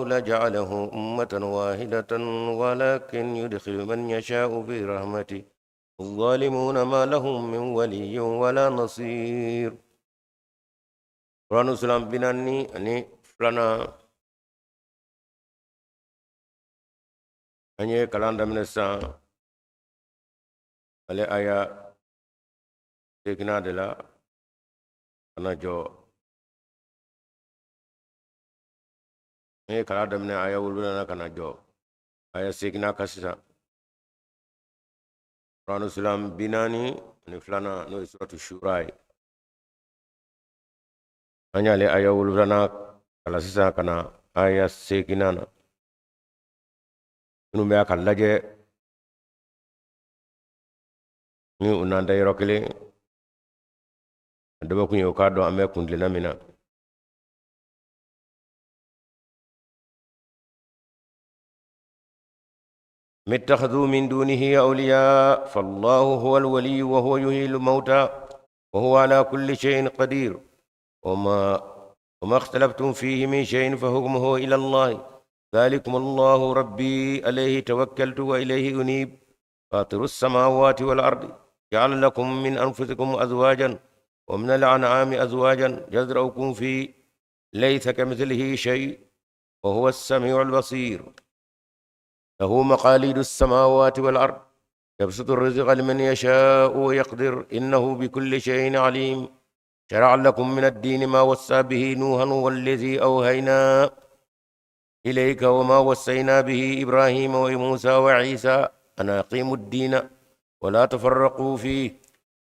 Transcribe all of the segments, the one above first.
لجعله أمة واحدة ولكن يدخل من يشاء في رحمته الظالمون ما لهم من ولي ولا نصير. قرآن سلام بناني أني فلنا أني كلام من الساعة على آية تكنا دلا أنا جو أني كلام من آية ولنا كنا جو آية سكنا كسر. قرآن سلام بناني أني فلنا نو سورة الشورى أني على آية ولنا كلا سيسا كنا آية سكنا نو كلاجة ni unanda yero kile ndo kunyo kado ame kundile namina متخذوا من دونه أولياء فالله هو الولي وهو يحيي الموتى وهو على كل شيء قدير وما اختلفتم فيه من شيء فحكمه إلى الله ذلكم الله ربي عليه توكلت وإليه أنيب فاطر السماوات والأرض جعل لكم من أنفسكم أزواجا ومن الأنعام أزواجا يزرعكم فيه ليس كمثله شيء وهو السميع البصير له مقاليد السماوات والأرض يبسط الرزق لمن يشاء ويقدر إنه بكل شيء عليم شرع لكم من الدين ما وصى به نوحا والذي أوهينا إليك وما وصينا به إبراهيم وموسى وعيسى أن أقيموا الدين ولا تفرقوا فيه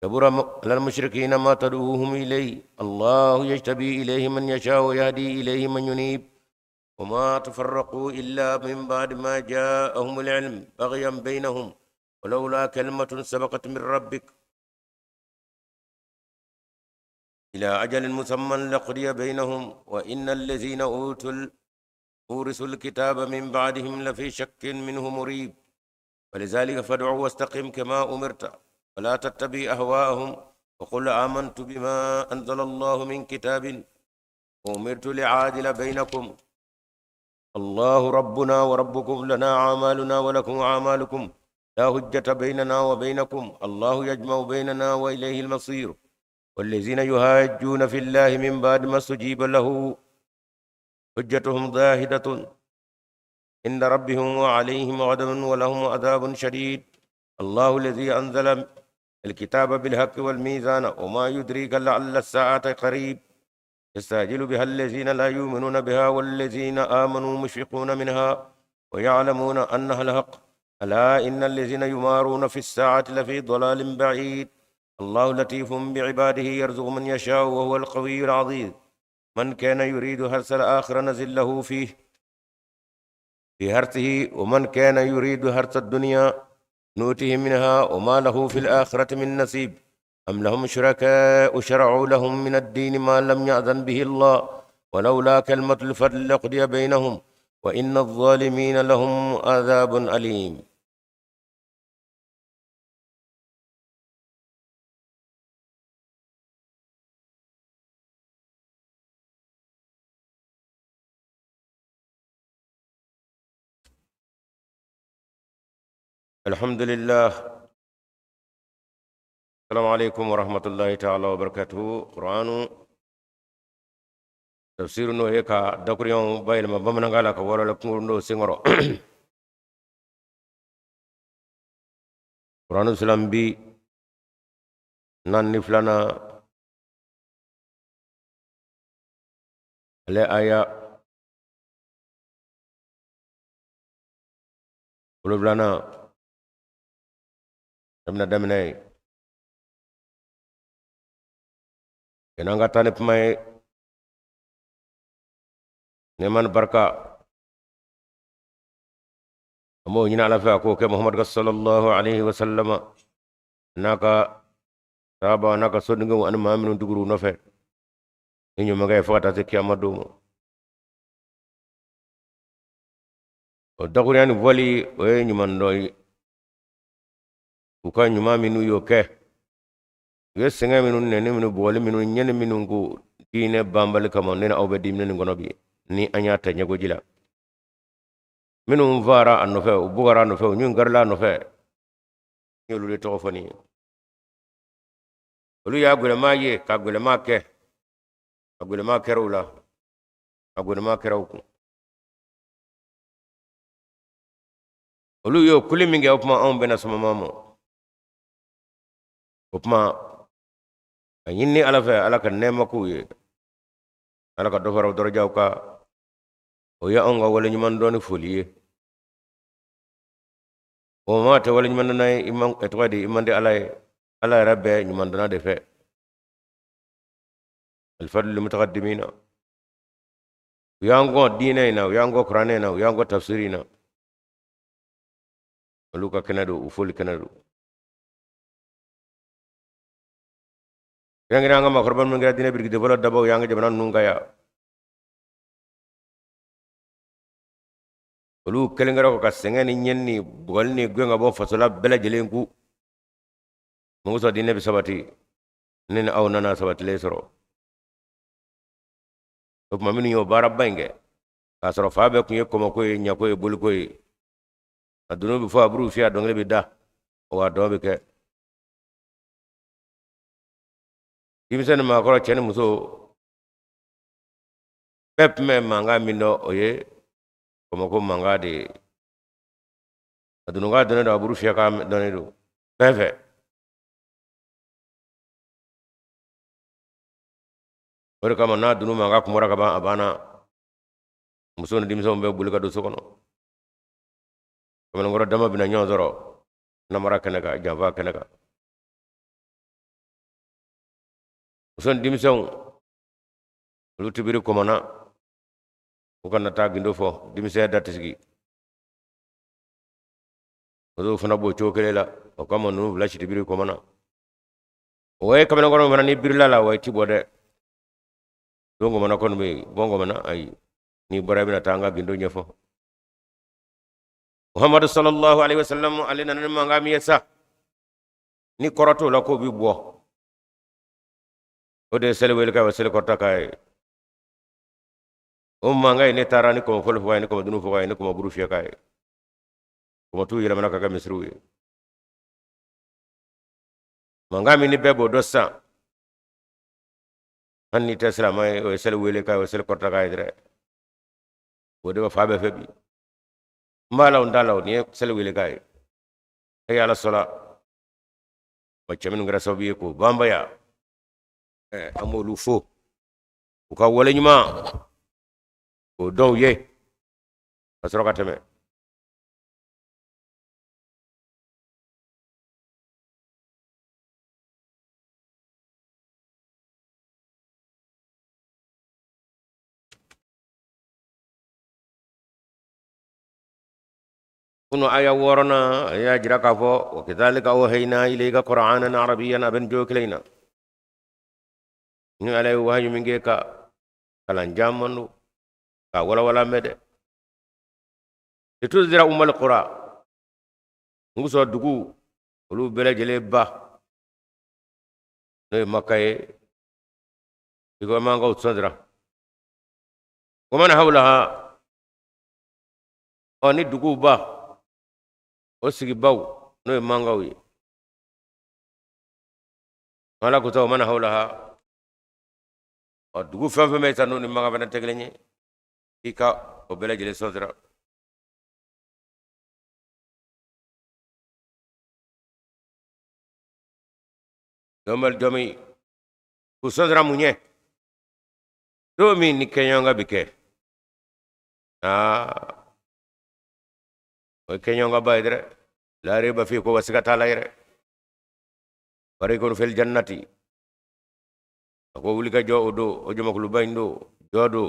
كبر على المشركين ما تدعوهم إليه الله يجتبي إليه من يشاء ويهدي إليه من ينيب وما تفرقوا إلا من بعد ما جاءهم العلم بغيا بينهم ولولا كلمة سبقت من ربك إلى أجل مسمى لقضي بينهم وإن الذين أورثوا الكتاب من بعدهم لفي شك منه مريب ولذلك فادع واستقم كما أمرت ولا تتبع أهواءهم وقل آمنت بما أنزل الله من كتاب وأمرت لعادل بينكم الله ربنا وربكم لنا أعمالنا ولكم أعمالكم لا حجة بيننا وبينكم الله يجمع بيننا وإليه المصير والذين يهاجون في الله من بعد ما استجيب له حجتهم ظاهرة عند ربهم وعليهم غضب ولهم عذاب شديد الله الذي أنزل الكتاب بالحق والميزان وما يدريك لعل الساعة قريب يستعجل بها الذين لا يؤمنون بها والذين آمنوا مشفقون منها ويعلمون أنها الحق ألا إن الذين يمارون في الساعة لفي ضلال بعيد الله لطيف بعباده يرزق من يشاء وهو القوي العزيز من كان يريد حرث الآخرة نزل له فيه في حرثه ومن كان يريد حرث الدنيا نؤته منها وما له في الآخرة من نصيب أم لهم شركاء شرعوا لهم من الدين ما لم يأذن به الله ولولا كلمة الفضل لقضي بينهم وإن الظالمين لهم عذاب أليم. الحمد لله. السلام عليكم ورحمة الله تعالى وبركاته. قرآن تفسير نو هيك دكريون بايل ما بمنغالا كولا لكم نو سينغرو قرآن سلام بي نان نفلانا le aya ulublana damna damnay kenanga tanip may neman barka amo ñina la fa ko ke muhammad sallallahu alayhi wa sallam naka saba naka sodngo an maminu duguru no fe ñu magay fata ci kiyamadu o daguriani voli o ñu man doy uka ñu maminu yo ke yo senga minu ne ni minu boli minu ñene minu ngu diine bambal kama ne awbe dimne ni ngono bi ni anya ta ñago jila minum vara annofe bugara annofe nyun garla annofe nyolu le to fani olu ya gole ma ye ka gole ma ke ka gole ma kerula ka gole ma kerawku olu yo kuli minge opma on bena sama mamo opma yinni ala fe ala ka nema ku ye ala ka dofaro dorojaw ka o ya on ga wala nyman doni foliye o ma te wala nyman nay imam etwadi imande ala rabbe nyman dona de fe الفضل للمتقدمين ويانغو دينينا ويانغو قرانينا ويانغو تفسيرنا ولوكا كندو وفول كندو يانغ ما قربان من غير دين بيرغي دبل دبو يانغ جبنا نونغايا ولو كلنغرا كا سنغني نيني بولني غنغا بو فصلا بلا جلينكو موسى دين بسباتي نين او نانا سبات ليسرو ما من يو بارا بانغ كاسرو فابه كني كوما كوي نياكوي بول كوي adunu bi fo abru fi adongle bi da wa do be ke imisen ma ko chen muso pep me manga mindo oye komo ko manga de adunu ga dona da abru fi ka doni do pefe ore kama na dunu manga kumora ka ba abana muso ni dimso be bul ka do sokono kono ngoro dama bina nyozoro namara kanaka java kanaka muso ni dimso lutibiri komona ukana ta gindo fo dimse datisgi odo fana bo chokelela o kama nu blashi tibiri komona oye kama ngoro mana ni birla la way tibode dongo mana kon be bongo mana ay ni borabina tanga gindo nyefo Muhammad sallallahu alaihi wasallam alina nan mangami yesa ni koroto la ko bi bo o de selwel ka wasel korta kay o mangay ne tarani ko fol fo ni ko dunu fo ni ko buru fi kay ko tu yira manaka ka misru mangami ni bebo dossa hanni tesla may o selwel ka wasel korta kay dire o de fa be febi mbalaw ndalaw ni selwel kay ay ala sala bachamin ngara sobi ko bambaya amolu fo uka wala nyuma o don ye asro ka teme كنو آية ورنا يا جركافو وكذلك أوحينا إليك قرآنا عربيا أبن جوك لينا إنه عليه وحي من جيكا كلان جامنو ولا مدى لتنذر أم القرى نقصوا الدقو ولو بلا جليبا نوي مكاي يقول ما نقول تنذر ومن حولها أني دقو با osigi baw no mangawi mala ko taw man hawlaha dugu fam fam meta no ni maga bana teglenye ika o bela jele sodra domal domi ku sodra munye do mi ni kenyanga bike o kenyanga baydre la riba fi ko wasigata layre farikun fil jannati ko wuli ka jo odo o joma ko lubayndo jodo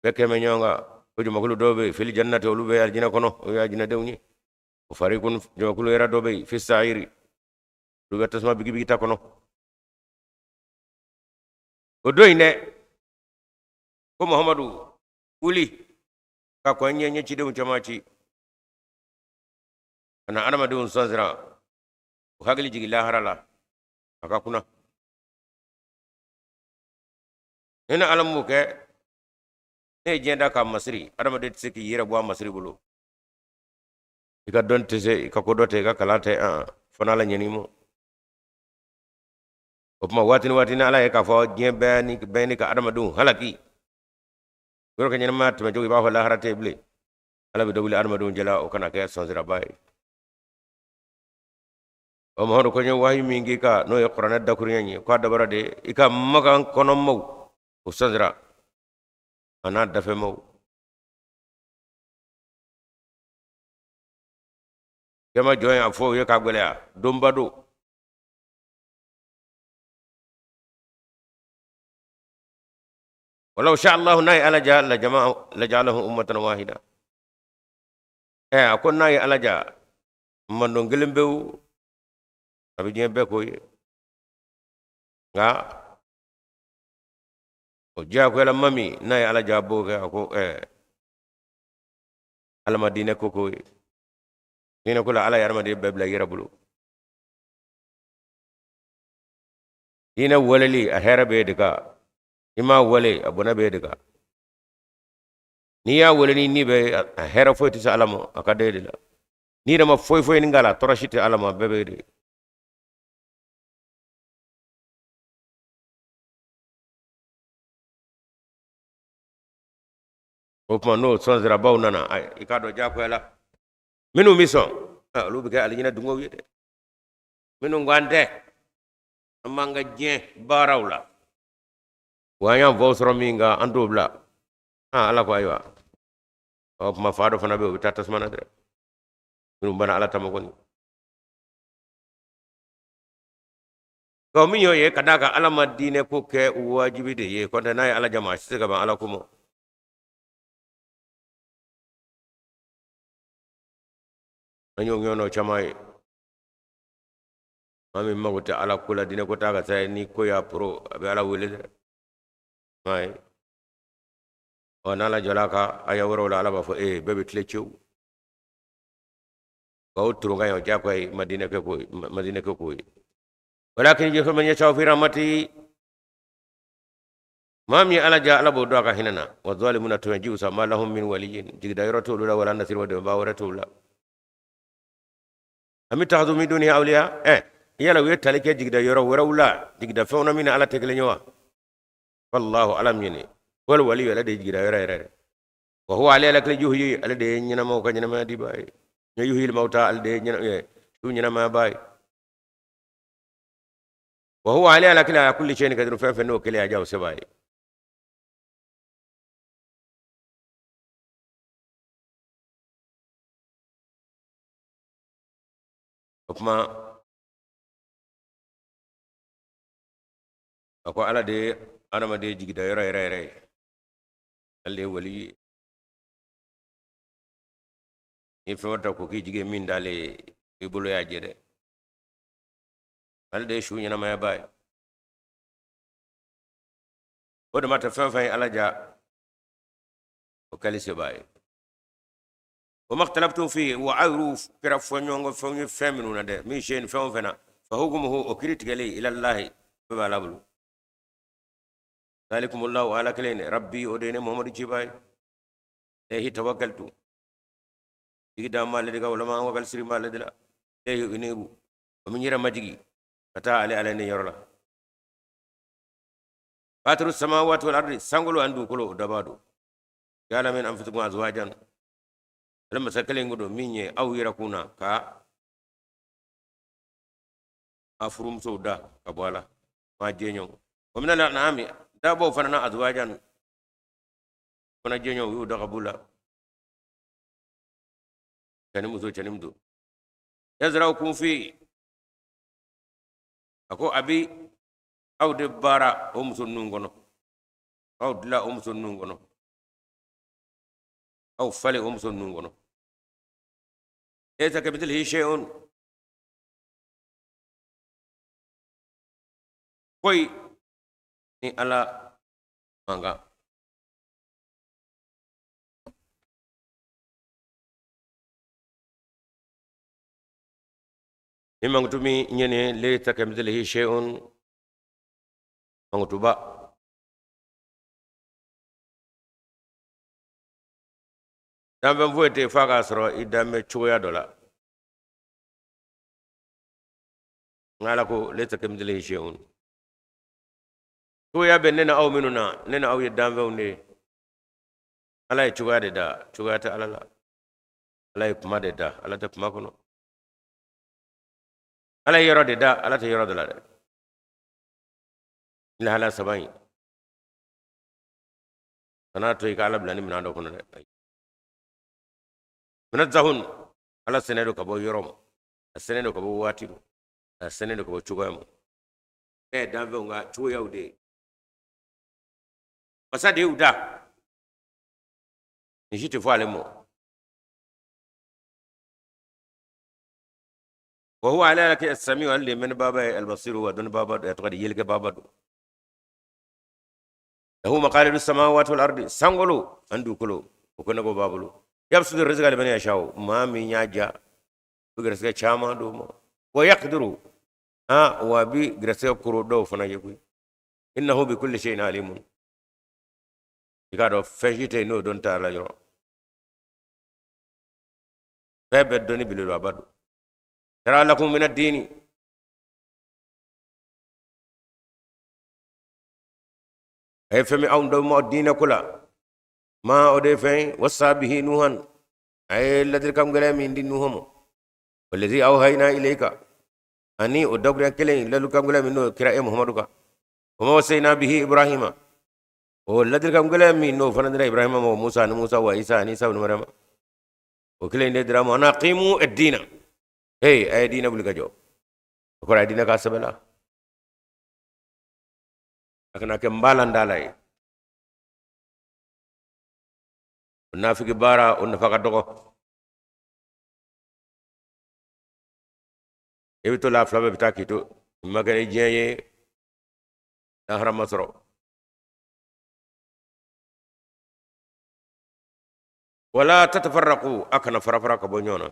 beke me nyonga o joma ko dobe fil jannati o lube aljina kono o yajina dewni o farikun joma ko era dobe fi sa'iri lube tasma bigi bigi ta kono o doyne ko muhammadu wuli ka ko nyenye ci dewu chamaci ana adama dewu sanzira o hagli jigi laharala aka kuna ina alamu ke ne jenda ka masri adama de tsiki yira bo masri bulu ika don tese ika kodote ika kalate fona la nyenimo opma watin ala e ka fo je beni ka adama dum halaki goro ka nyenma to jogi ba ho la harate ble ala be dogli adama dum jela o kana ka sonzira bay o mo hono ko nyen wahi mingi ka no e qur'an da kuryanyi ko dabara de ika magan kono mo o sonzira ana dafe mo kema joya fo ye ka gbele dombado ولو شاء الله ناي على جاء لجعله أمة واحدة أكون ناي على جاء من دون بيو أبي جيم بكوي nga o jaa ko la mami nay ala jabo ga ko ala madina ko ko ina ko la ala yar madina bebla yarabulu ina walali a herabe daga ima wale abuna be daga ni ya walani ni be a hera foyti sa alamo akade la ni da ma foy ni ngala torashiti alama bebe de opma no sonzira baw nana ay ikado jako la minu mission lu bi ga alina dungo wi de minu ngande manga je barawla wanya vosro minga andobla ala ko aywa opma faado fana be tatas mana de minu bana ala tamagoni ko minyo ye kadaka ala madine ko ke wajibi de ye ko na ala jama siga ba ala kumo anyo nyono chamai mami magote ala kula dine ko taga sai ni ko ya pro abe ala wele mai ona la jolaka aya woro la ala ba fo bebe tlechu ko turunga yo jakoy madina ko ko walakin je man yasha fi rahmati mami ala ja ala bo do ka hinana wa zalimuna tujiu sama lahum min waliyin jigda yoroto la wala nasir wa de ba warato la ami taxdu mi duniya awliya yala we talike jigda yoro warawla jigda fewna min ala tegle nyawa wallahu alam yini wal wali wala de jigda yoro yere wa huwa ala lakli juhyi ala de nyina mo ka nyina ma di bay ñu yuhil mawta ala de nyina tu nyina ma bay wa huwa ala lakli kulli shay'in kadru fa no kele ajaw sabay kuma ako ala de anama de jigda yoro yere alle wali ifota ko ki jige min dale ibulu ya jede alde shu nyina ma bay odo mata fa ala ja o kalise bay o maktalabtu fi wa aruf kira fonyo fonyo feminu na de mi shen fena fa hukmuhu o kritikale ila allah fa labulu ذلكم الله على كلين ربي ودين محمد جباي ايه توكلت إذا ما لديك ولا ما هو بالسري ما لديلا ايه ينيبو ومن يرى مجيء فتا على نيرلا فاتر السماوات والارض سانغلو اندو كلو دبادو قال من انفسكم ازواجا لما سكلين غدو ميني او يركونا كا افروم سودا كبوالا ما جينيو ومن الانعام دابو فننا ازواجا فنا جينيو يودا قبولا كنمدو يزرعكم في ako abi aw de bara o muso nungono aw dla o muso nungono aw fale o muso nungono laysa kamithlihi shay'un koy ni ala manga imangtumi nyene laysa kamithlihi shay'un mangtuba dambe voite faga soro idame chuya dola ngala ko leta kamdile shay'un chuya benena aw minuna nena aw yadambe unde ala e chuya de da chuya ta alala ala e kuma de da ala ta kuma kono ala yoro de da ala ta yoro dola de ila hala sabai sana to ikala blani minando kono de منزهون على سنة كبو يوم السنة كبو واتيرو السنة كبو تشوغام إيه دامبونغا تشويا ودي بس هذا يودا نجي تفعلمو وهو على لك السميع اللي من بابا البصير ودون بابا يتغدي يلقى بابا له مقاليد السماوات والأرض سانغولو أندو كلو وكنا بابلو يبسط الرزق لمن يشاء ما من يجا بغرسك شاما دوما ويقدر ها وبي غرسك كرودو فنا يكوي انه بكل شيء عليم يقالوا فشيتي نو دون تعالى يرو فبدوني بلو ابد ترى لكم من الدين اي فمي او دو الدين كله ما أودي فين وصابه نوحا أي الذي كم قال من دين نوحهم والذي أوحينا إليك أني أدعوك كلين لذي كم قال من نوح كرائم محمدك وما وصينا به إبراهيم والذي كم قال من نوح فندرا إبراهيم وموسى وعيسى عيسى بن مريم وكلين ندرا أنا قيموا الدين هي أي دين أقول كجو أقول أي دين كاسبلا لكن أكمل دالاي nafiki bara unafaka doko ebito la flabe bitaki to magane jeye na haram masro wala tatafarraqu akana farafara ka bonyona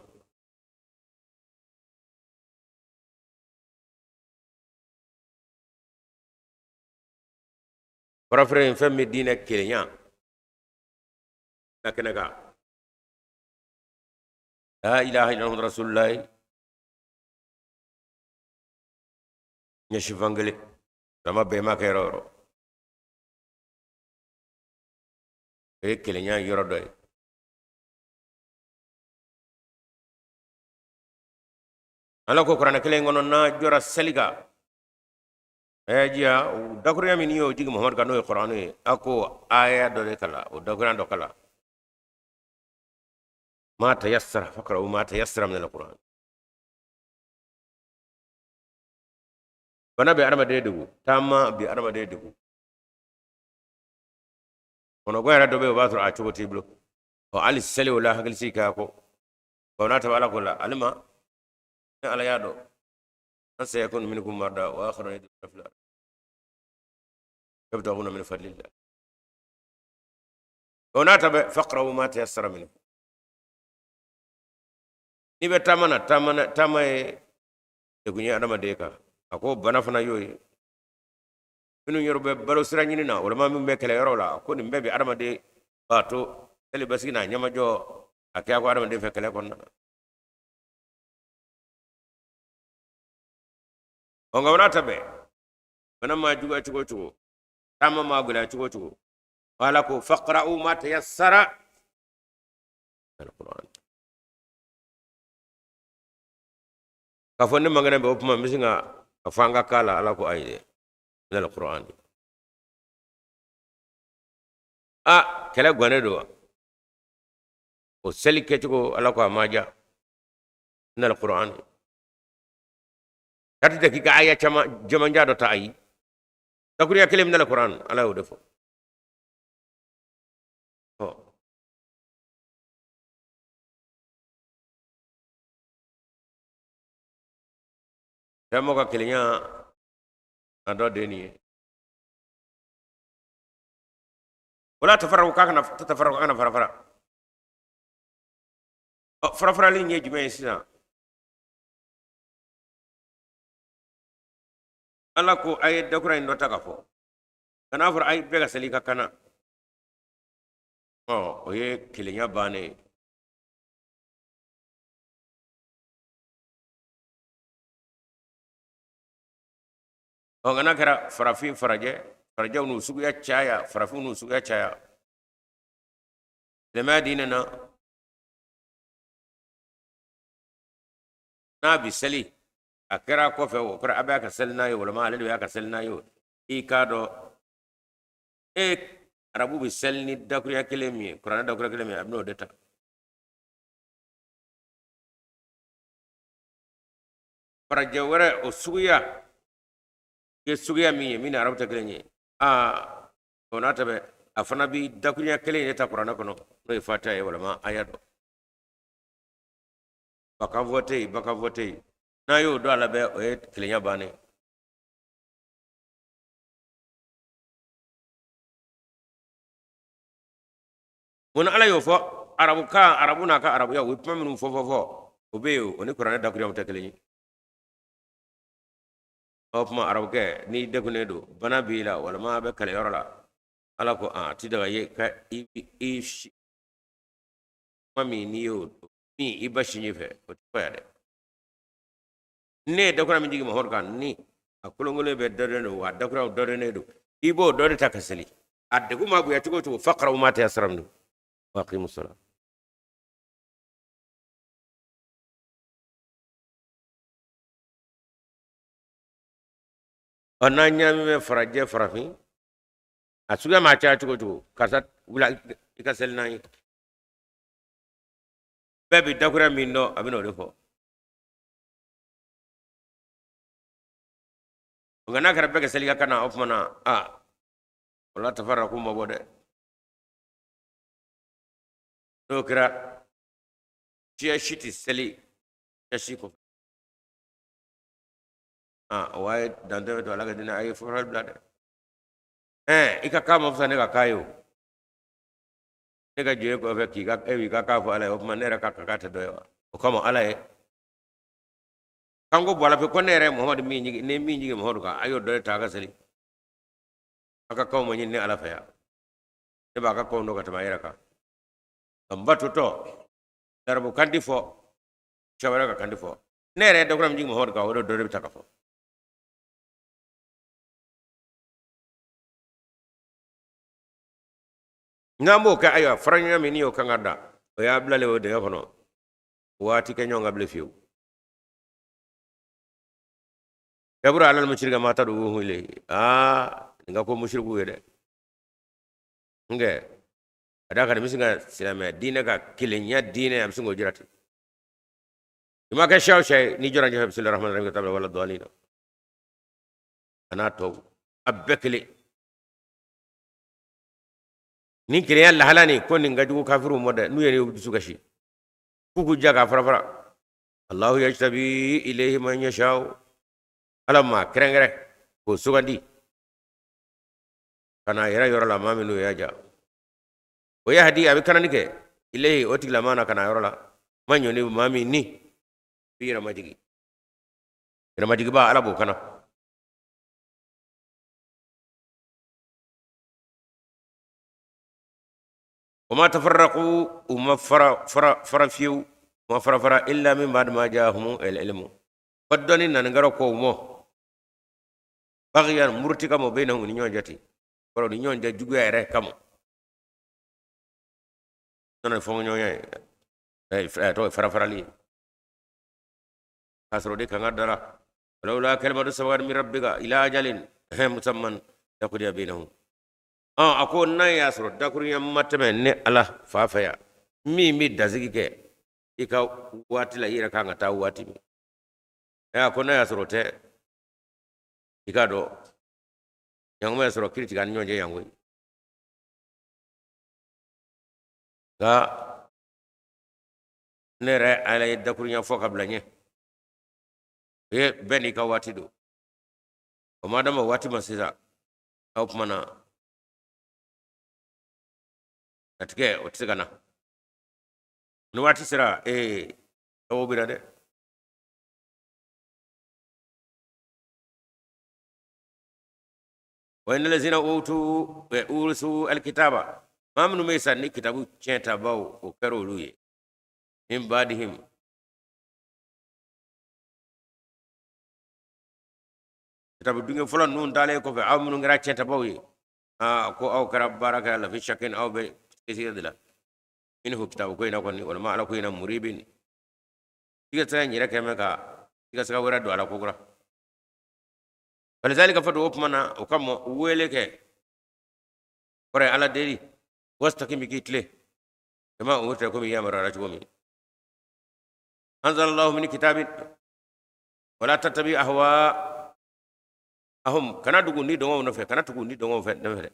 farafara femme dina kelenya لكنك لا إله إلا الله رسول الله يشفانجلي لما بما كيرورو كلينيا يردوي أنا كو قرآن كلين غنونا جورا سليغا أجيا ودكوريا منيو جيك محمد كانوا القرآن أكو آية دولي كلا ودكوريا دوكلا ما تيسر فقرأوا ما تيسر من القرآن بنا بأرما ديدو تاما بأرما ديدو ونقول هذا دوبي وباثر أشوفه تيبلو وعلي السلي ولا هقل سيكاكو وناتب على كل علما على يادو سيكون منكم مرضى وآخرون يدرون في الأرض يبتغون من فضل الله وناتب فقرأوا ما تيسر منه nibe tama e gunya adama deka ako bana fana yoy minu yorbe balo siranyini na wala ma mbe kele yoro la ko ni mbe adama de bato tele basina nyama jo akya ko adama de fe kele kon onga wana tabe bana ma juga chugo tama ma gula chugo wala ko faqra'u ma tayassara al-Qur'an kafonni mangana be opuma misinga afanga kala ala ko ayde min alquran kala gone do o seli ketugo ala ko amaja min alquran kati dakika aya chama jama njado ta ayi takuriya kele min alquran ala o defo Kamu ka kilinya ando deni wala tafarru kana farafara farafara li nyeji me sina ala ko ay dakura ndo takafo kana fur ay bega salika kana o ye kilinya bane ngana kara farafin faraje nu sugu ya chaya farafin nu sugu ya chaya da madina na bisali akira ko fe wo kara abaka salna yo wala ma aladu ya ka salna yo ikado arabu bisalni dakuriya kelemi qur'ana dakuriya kelemi abno deta faraje wara o suguya ke suguya mi arabu ta kelenye onata be afana bi dakuriya keleni ta qur'ana kono no fata e wala ma ayado baka vote na yo do ala be o kelenya bane mun ala yo fo arabu na ka arabu ya wi paminu fo o be yo oni qur'ana dakuriya ta kelenye opma arabu ke ni dekune do bana bila wala ma be kale yorola ala ko ti daga ye ka mami ni yo mi ibashi ni fe o fa de ne dakura mi jigi ma horkan ni akulongole be dodene wa dakura dodene do ibo dode takasali adde kuma bu ya tugo to faqra ma ta yasramnu wa aqimus salat onanya mi faraje farafin asuga ma cha tugo kasat wula ikasel nai bebi dakura min no abino defo ngana karbe ke seliga kana ofmana wala tafarraqu mabode do kira ciya shiti seli ya shiko wai dande to alaga dina ay foral blade ika kama fsa ne ka kayo ne ka je ko fe ki ka ka fo ala ofmana ne ka ta do o kama ala kango bola fe ko nere muhammad mi nyigi muhammad ka ayo do ta ga seli aka kaw mo nyine ala fa ya ne ba ka ko ndo ka tamayira ka ambato to darbu kandi fo shawara ka kandi fo nere do gram nyigi muhammad ka wodo do ta ka fo ngambo ka ayo franya mi ni o kangada o ya blale o de kono wati ke nyonga ble fiu yabura alal mushriga mata do hule nga ko mushriku yede nge ada kan misinga silama dina ka kilenya dina am sungo jirati ima ka shaw shay ni joran je bismillahir rahmanir rahim tabla wala dalina ana to abbekli ni kireya lahalani ko ni ngaju kafiru moda nu yene suga shi kuku jaga farafara allah yajtabi ilayhi man yasha alamma kerengere ko sugandi kana yara yorola maminu yaja o yahdi abi kanani ke ilayhi otigla mana kana yorola manyo ni mami ni bira majigi ba alabo kana وما تفرقوا وما فرفيو وما فرفر إلا من بعد ما جاءهم العلم فدوني نانغارو كومو بغيا مرتكا مو بينهم نيون جاتي برو نيون جا جوغا ري كام نون فون نيون تو فرفر لي اسرو دي كان دارا لولا كلمه سوار من ربك الى اجل مسمى يقضي بينهم ako na ya soro dakuriya matame ne ala fafaya mi dazigi ke ika wati la ira kanga ta wati mi ako na ya soro te ika do yang me soro kiriti kan nyonje yangu ga nere ala dakuriya fo kablanye beni ka wati do o madama wati masira au mana atike otigana no wati sira o birade wa inna allazina urisu alkitaba mamnu maysa ni kitabu chenta baw o karo luye min badihim kitabu dunge fulan nun tale ko fe amunu ngira cheta bawi ko aw karab baraka la fi shakin aw be kisiyadla inhu kitabu ko ina konni wala ma ala ko ina muribin diga tan nyira keme ka diga saka wara do ala ko gura فلذلك فتو وكمنا وكم ويلك قرأ على ديري واستقيم بكيتله كما أمرتكم يا مراراتكم أنزل الله من كتاب ولا تتبع أهواء أهم كنا تقولني دعوة نفع كنا تقولني دعوة نفع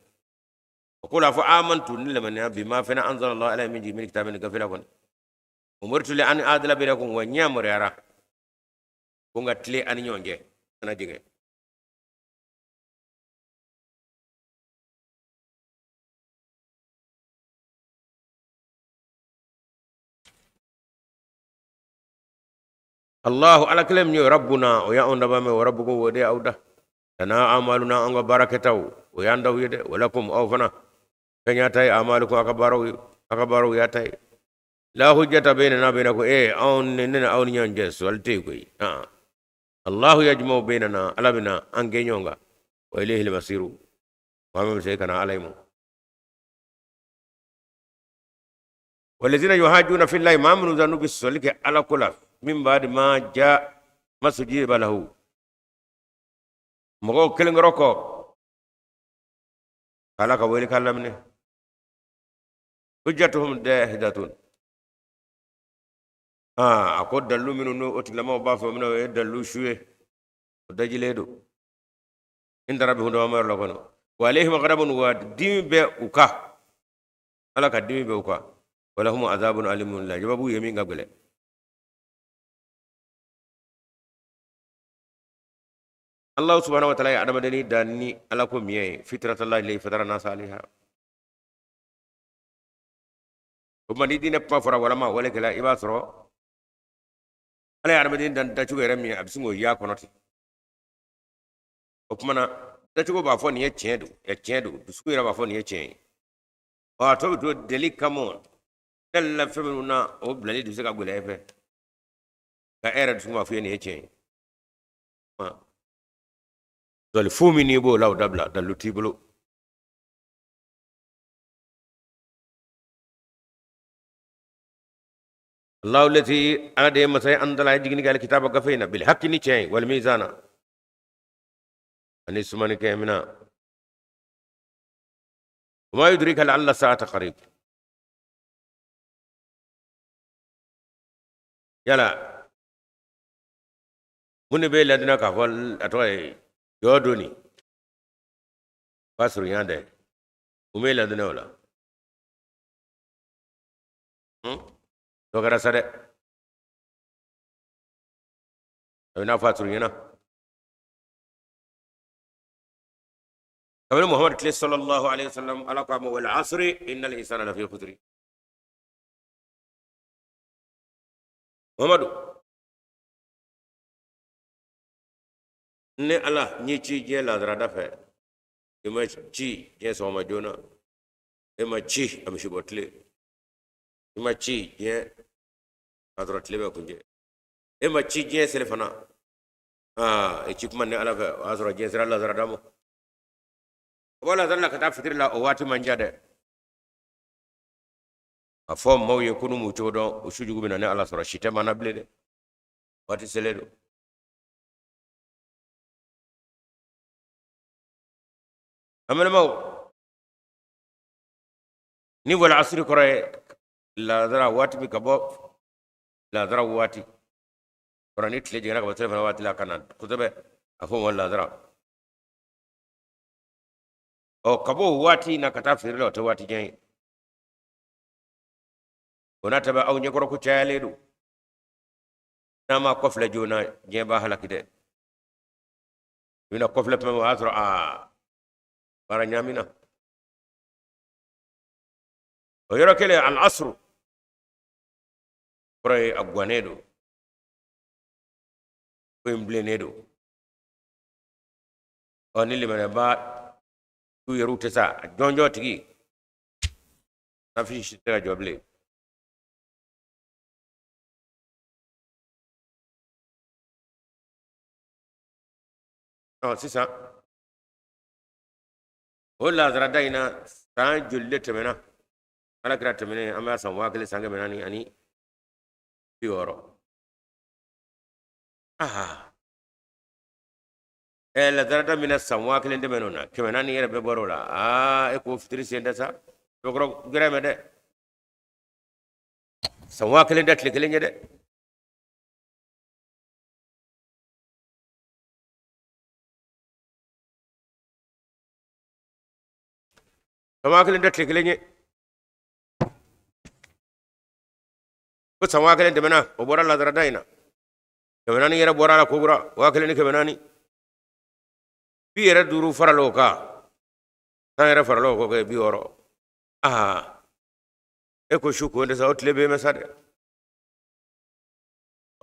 وقول أفو آمنت لمن بما فينا أنزل الله عليه من كتاب نقفل لكم أمرت لأن أدل بينكم ونيا مرارا كونغ تلي أن يونجي أنا جيجي الله على كلام ربنا ويا أنبا وربكم ودي أودا لنا أعمالنا أنغا بركته وياندو يد ولكم أوفنا كن ياتي أعمالكم أكبروا ياتي لا حجة بيننا بينكم أون ننا أون ينجس والتيكوي الله يجمع بيننا على بنا أنجينيونغا وإليه المصير وما مسيكنا عليهم والذين يهاجون في الله ما من ذنوب السلك على كل من بعد ما جاء ما سجيب له مغو كلن روكو قال كويل كلامني حجتهم داهدتون أقول دلو منو أتلما بافو منو دلو شوي ودجليدو إن ربهم دوامر لكنو وعليهم غضب ودين بأوكا على كدين بأوكا ولهم عذاب أليم لا جبابو يمين قبل الله سبحانه وتعالى يعلم دني داني علىكم يي فطرة الله اللي فطر الناس عليها وما دي دين بما فرا ولا ما ولا كلا إباسرو على يعلم دين دان تشوف رمي أبسمو يا كنوتي وكمنا تشوف بافون يتشيدو بسكويرا بافون يتشين واتو تو دلي كمون دل فمنا أو بلادي دسك أقول إيه كأرد سما فين يتشين دول فومي نيبو لاو دبلا دلو تيبلو الله الذي أدى مساء أنزل يجيني قال كتابك كفينا بالحق نيشين والميزان أن يسمعني كامنا وما يدريك لعل الساعة قريب يلا من بيل لدينا كفول أتوي يودوني باسرو يانده وميل لدينا ولا توكرا سره أنا فاسرو ينا قبل محمد صلى الله عليه وسلم على قام والعصر إن الإنسان لفي خسر محمد ne ala ni ci je la dra da fe ima ci je so ma jona ima ci am shi botle ima ci je adra tle be kunje ima ci je selefana e ci kuma ne ala fe azra je sira la dra da mo wala dalla ka ta fitir la o wati manjade a fo maw ye kunu mu chodo o sujugu bina ne ala sura shite manable de wati seledo أما المو نيفو العصر كره لا درا واتي بكبو لا درا واتي كره نيت لجي نك بتلفون واتي لا كان كتبه أفهم ولا درا أو كبو واتي نكتا فير له تواتي جاي وناتبا أو نيكورو كتشاليدو نما كفل جونا جيبا هلا كده ينا كفل بما أسرع para nyamina o yoro kele al asru pray agwanedo o imblenedo o nili mane ba tu yerute sa jonjo tigi na fi shitera joble sisa o lazara daina san julle temena ala kira temene amba san wakile sange menani ani bioro lazara da mina san wakile de menona kemenani yere be borola e ko fitri senda sa dogro greme de san wakile de tlekele de san wakile de tlekele ko san wakile de mena o bora lazara daina kemenani yere bora la kugura wakile ni kemenani bi yere duru faralo ka san yere faralo ko ke bi oro e ko shuko nde sa otle be mesade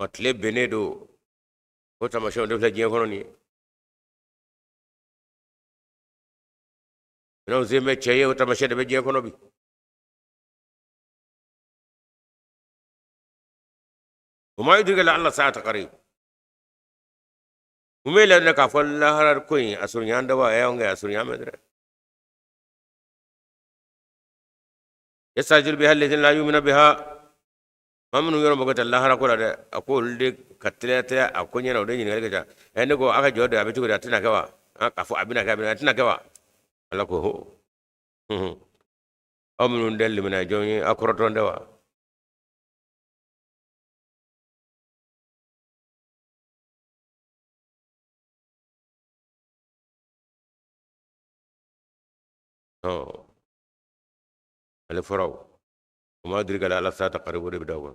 otle benedo ko tamasho nde flaje kono ni no zeme cheye o tamasho de be je kono bi وما يدري لعل الساعة قريب وميل انك فلا هرر كوين اسوريان دوا ايونغ اسوريان مدر يستعجل بها الذين لا يؤمنون بها mamnu yoro mo gata lahara ko da akol de katlete akonya no de ni ngale gata ene ko aka jodo abitu ko tina kawa ka fo abina ka abina tina kawa ala ko ho amnu del mina joni akoroto ndewa oh ale foraw وما أدري على الساعة قريب بداون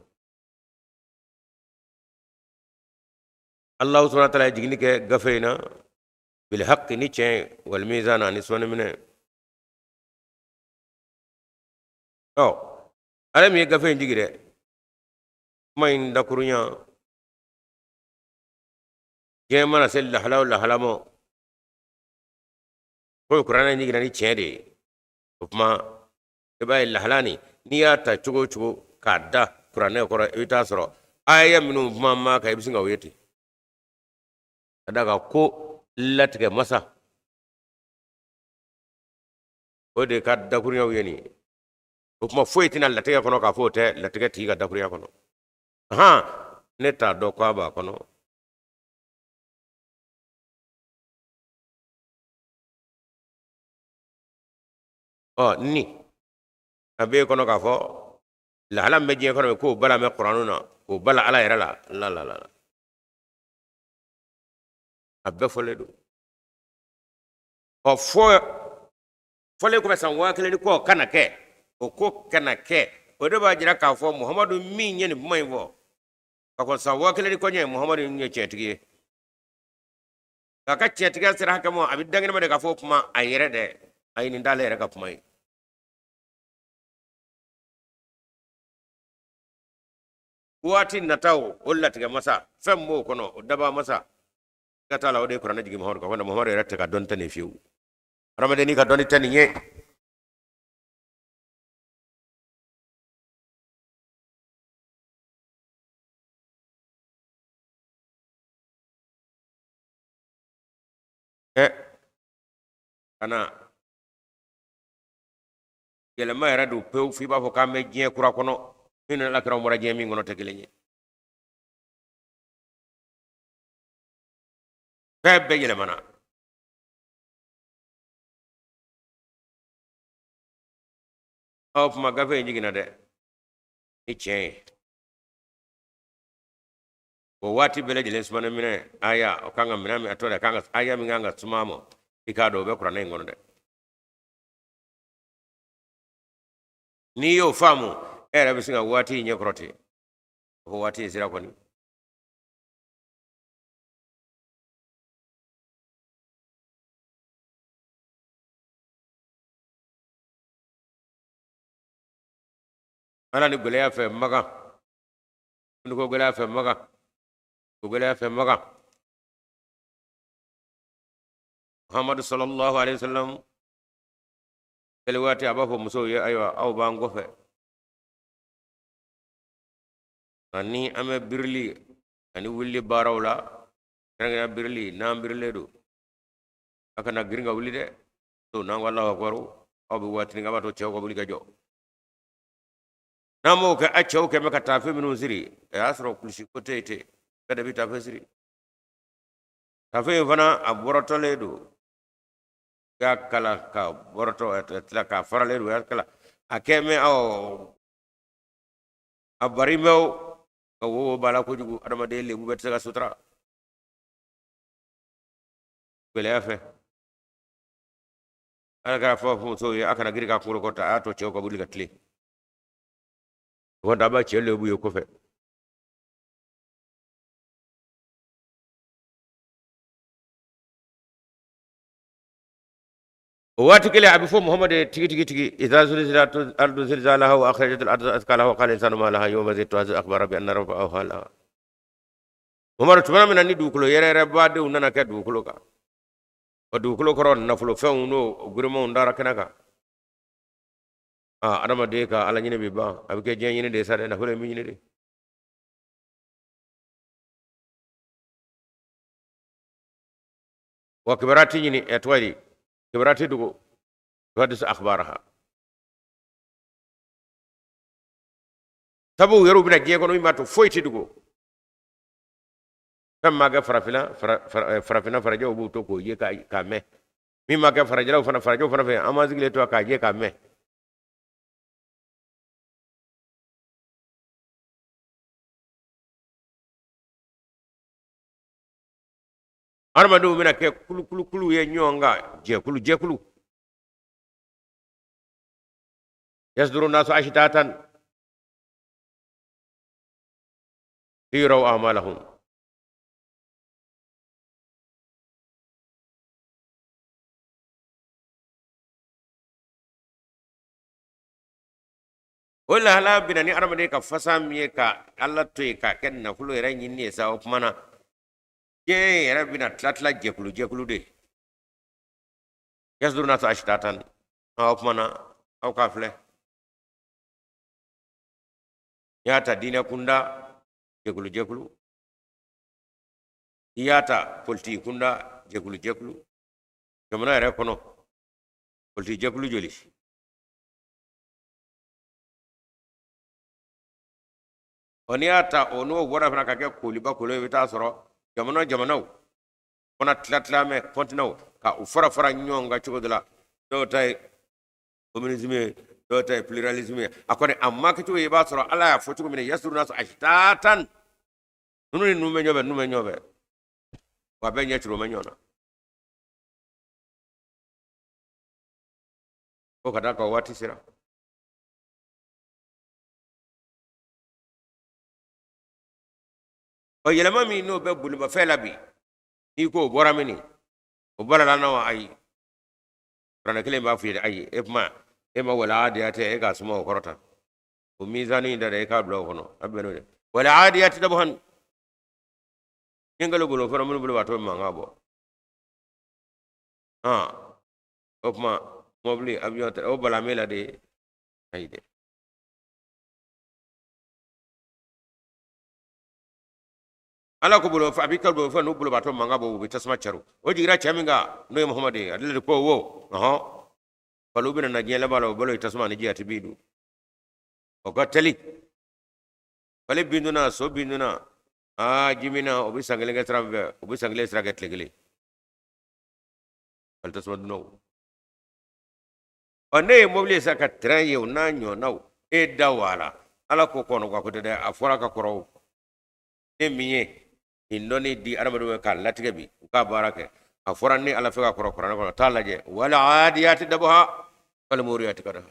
الله سبحانه وتعالى يجيني كغفينا بالحق نيتشي والميزان نسوان منه أو ألم يغفين جيجي ما يندكرنيا جيما نسل لحلا ولا حلامو كل قرآن يجينا نيتشي دي وما يبقى اللحلاني نياتا تشوغو تشوغو كادا قرآن يقرأ يتاسرو آية منو ماما كيبسنغا ويتي daga ko latge masa o de ka dakuriya yeni o kuma foyitina latge kono ka fote latge tiga dakuriya kono ne ta do ko ba kono ni abe kono ka fo la halam be je kono ko bala me qur'anuna ko bala ala yara la abbe foledo o fole ko san wakile ko kana ke o ko kana ke o de ba jira ka fo muhammadu min nyeni mai bo ka ko san wakile ko nye muhammadu nye chetigi ka chetigi sira haka mo abi dangene ma de ka fo kuma ayere de ay ni dale re ka kuma wati nataw olla tiga masa femmo kono o daba masa kata la ode qur'an jigi mahor ko wanda muhammadu rette ka don tane fiu ramadani ka don tane nye kana gelema era du peu fi ba fo kamme je kura kono ina la kra mo raje mi ngono tegelenye bebe gelemana of magafe jigina de iche o wati bele jele subana mine aya o kanga minami atore kanga aya mi nganga sumamo ikado be kura ngono de ni yo famu era bisinga wati nyekroti o wati sira koni ana ni gole ya fe maga ni ko gole ya fe maga ko gole ya fe maga muhammad sallallahu alaihi wasallam kelwati abafo muso ye aywa aw ba ngofe ani ame birli ani wulli barawla nga birli na birle do akana giringa wuli de to nan wallahu akbaru aw bi watini ngaba to cew ko buli ka jo namo ka accew ke maka tafe minu siri e asro kulshi ko tete kada bi tafe siri tafe fana a boroto le do ya kala ka boroto atla ka farale do ya kala akeme aw abarimew ka wo bala ko jugu adama de le bu bet ga sutra bele afe ala ka fo so ya akana giri ka ko ta ato cew ko buli ka tli wanda ba ce le bu yo ko fe واتك لي ابي فو محمد تيجي اذا زلزلت الارض زلزالها واخرجت الارض اثقالها وقال الانسان ما لها يوم ذي تهز اخبار بان رب اوها لها عمر تمنا من اني دوكلو يري بعد وننا كا دوكلو كا ودوكلو كرون نفلو فونو غرمو ndara kanaka adama de ka ala nyine bi ba abike jen nyine de sare na fule mi nyine de wa kibarati nyine etwali kibarati dugo hadis akhbaraha tabu yero bina je ko no mato foyti dugo kam maga farafina farajo bu to ko je ka me mi maga farajo fana farajo fana fe amazile to ka je ka me armadu mina ke kulu ye nyonga je kulu yasduru nasu ashitatan liyuraw a'malahum wala hala binani armade ka fasam ye ka Allah to ka kenna kulu era nyinni sa opmana ye rabbina tlatla je kulu de yasduru nasu ashitatan opmana au kafle yata dina kunda jekulu yata polti kunda jekulu jamana ere kono polti jekulu joli oniata ono wora fana kake koliba kolo bita soro jamana kona tlatla me kontinaw ka ufara nyonga chugodla do tay communisme do tay pluralisme akone amma ke to yeba soro ala ya fotu mine yasuru nasu ashtatan nunu nume nyobe wa be nyetro menyona ko kada ko wati sira o yelema mi no be bulu ba fela bi ni ko bora mini o bora la no ay rana kele ba fi ay ema wala adiyate e ga sumo korota o mizani da ka blo kono abeno de wala adiyate da bohan ngalo bolo fara mun bolo bato mangabo opma mobli avion o bala mela de ayde ala ko bolo fa abikal bolo fa no bolo bato mangabo be tasma charu o jigira chaminga no muhammadi adle ko wo falubina na jela balo bolo tasma ni jiati bidu o gatali fale binduna so binduna jimina obi sangle straget legele al tasma no one mobli saka traye na nyo naw e dawala ala ko kono ko de afora ka koro e miye indoni di arabadu ka latige bi ka barake afora ni ala feka koro koro ko talaje wala adiyati dabha wal muriyati kada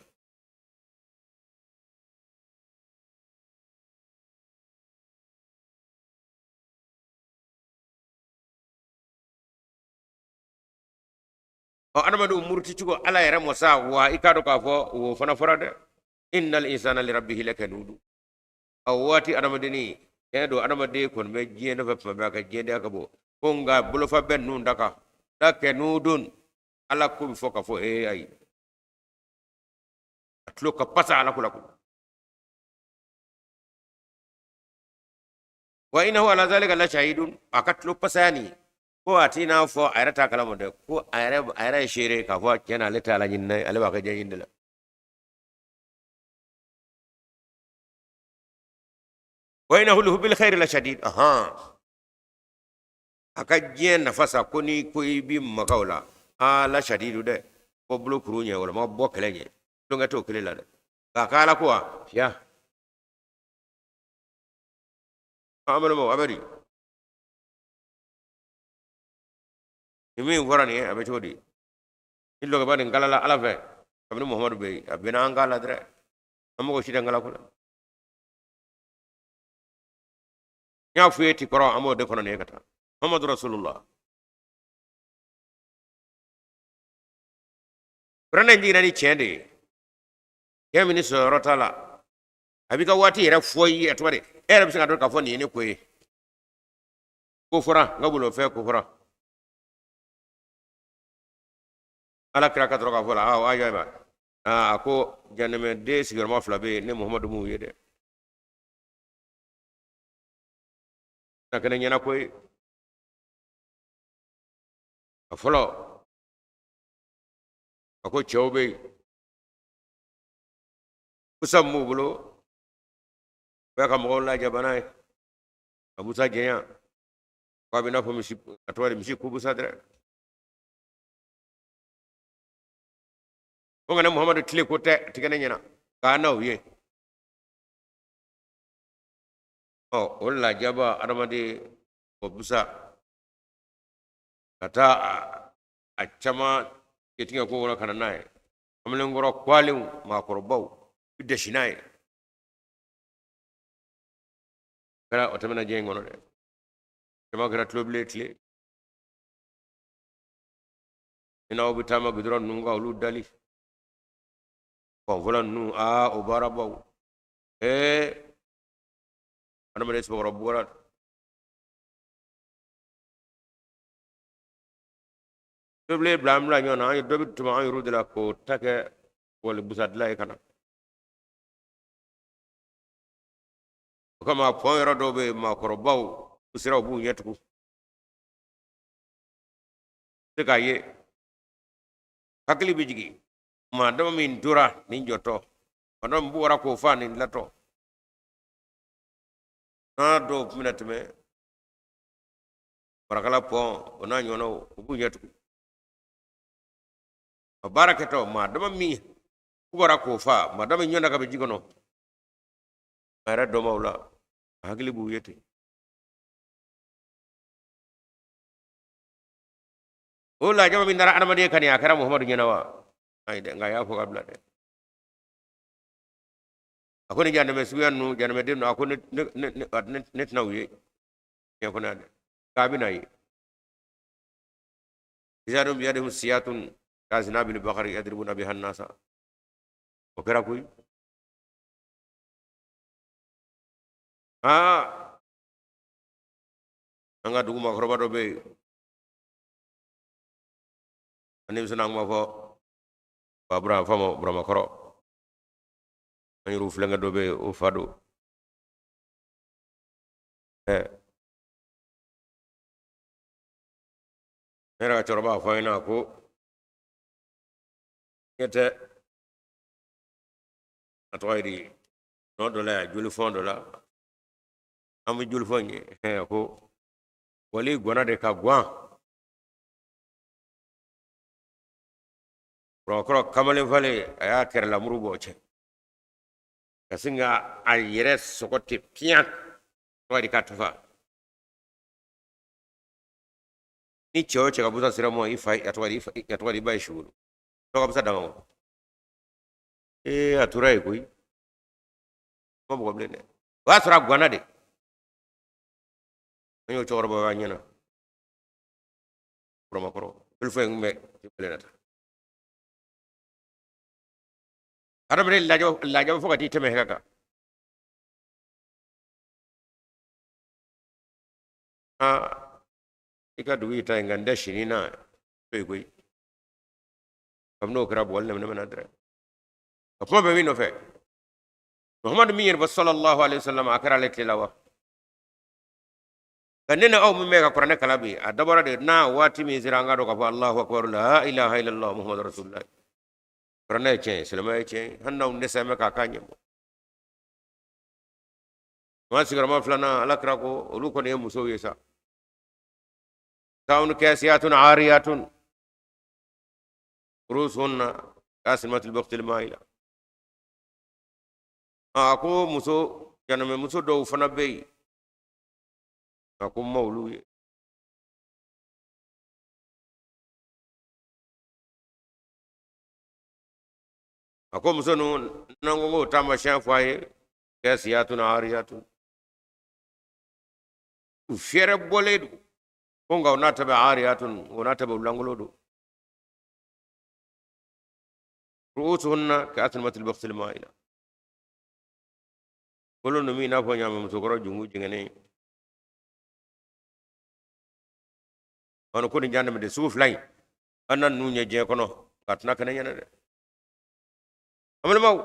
arabadu murti cigo ala yara mosa wa ikado ka fo wo fana forade innal insana li rabbih lakanudu awati aramadini do aramade kon be jeno fa ba ka jende akabo konga bulo fa ben nun daka dake nudun ala ko fo ka fo ay atlo ka pasa ala kula wa innahu ala zalika la shahidun akatlo pasani ko atina fo ayra ta kala mo de ko ayra shere ka fo kena le ta la nyinne ale ba ka jayin de la wa innahu bil khair la shadid aha akajen nafasa koni ko ibi makawla la shadidu de ko bulu kurunye wala ma bo kelenye to ngato kelela de ka kala ko ya amana mo abari imi warani abe chodi illo ga bani ngala ala fe abni muhammad be abina ngala dre amugo shida ngala ko nya fueti koro amo de kono ne kata muhammad rasulullah rana jina ni chende yamini so rotala abika wati era foyi atware era bisinga do ka foni ni koyi ko fura ngabulo fe ko fura ala kira ka droga fola ayo ba ako janeme de sigur ma flabe ne muhammadu mu yede nakene nyana koy afolo ako chawbe kusam mu bulo ba ka mo la jabana abusa jeya ko bina fo misi atware misi kubusa dre ko ngana muhammadu tile ko te tigane nyana ka na wiye wala jaba adamade ko busa kata achama ketinga ko wala kana nae amlen ngoro kwaliw ma korbaw bidde shinae kala otamana je ngono de kama gara tloble ina obitama gudron nunga ulu dali ko vola nu o barabaw ana mare so rabbura tloble blam la nyona ay dobi tuma ay rudela ko take wala busat lay kana kama point rodobe ma korbaw usira bu nyetku tekaye hakli bijigi ma dama min dura nin joto madam bu wara ko fa nin lato na do minute me barakala pon ona nyono bu nyetku barakato ma dama mi bu wara ko fa madam nyona ka bijigono ara do mawla hakli bu yete ola jama min dara Ahmadiyya kani akara muhammadu nyanawa ay de ngaya fo kabla de akoni jande me suyannu jande me demno akoni net nawye ya kona de kabina yi izadum yadum siyatun kazina bil bakhari yadribuna biha an-nasa okera kuy anga duguma khoroba do be ani suna ma fo babra famo brama koro ani ru flenga do be o fado era chorba faina ko yete atoyri no do la juli fondo la am juli fonye ko wali gona de ka gwa koro kamale vale aya ker la murugo che kasinga ayire sokoti pian wadi katfa ni choche kabuza siramo ifai atwadi bai shuru to kabuza dango aturai koi mo bo blene wa sura gwana de nyo choro ba nyana promo koro ilfo ngme blena arabre lajo fokati teme kaka ika duwi ta ngande shinina pegoi kamno kra bol ne manadra apma be no fe muhammad miyir sallallahu alaihi wasallam akara le tilawa kanena aw mi mega Qur'an kalabi adabara de na wati mi ziranga do ka Allahu akbar la ilaha illallah muhammadur rasulullah Qur'an che selama che hanna unde sama ka kanye ma sigara ma flana alakra ko ulu ko ne muso yesa taun kasiyatun ariyatun rusunna kasimatul baqtil maila ako muso janame muso do fana bey ako mawlu ye ako muso no nango tama shan faye kasiyatun ariyatun ufere boledu konga onata be ariyatun onata be ulangolodo ruusuhunna kasimatul baqtil maila kolo no mi na fo nyama muso goro jungu jingene ono ko ni jande de suuf lay anan nu nye je kono katna kana nyana de amal maw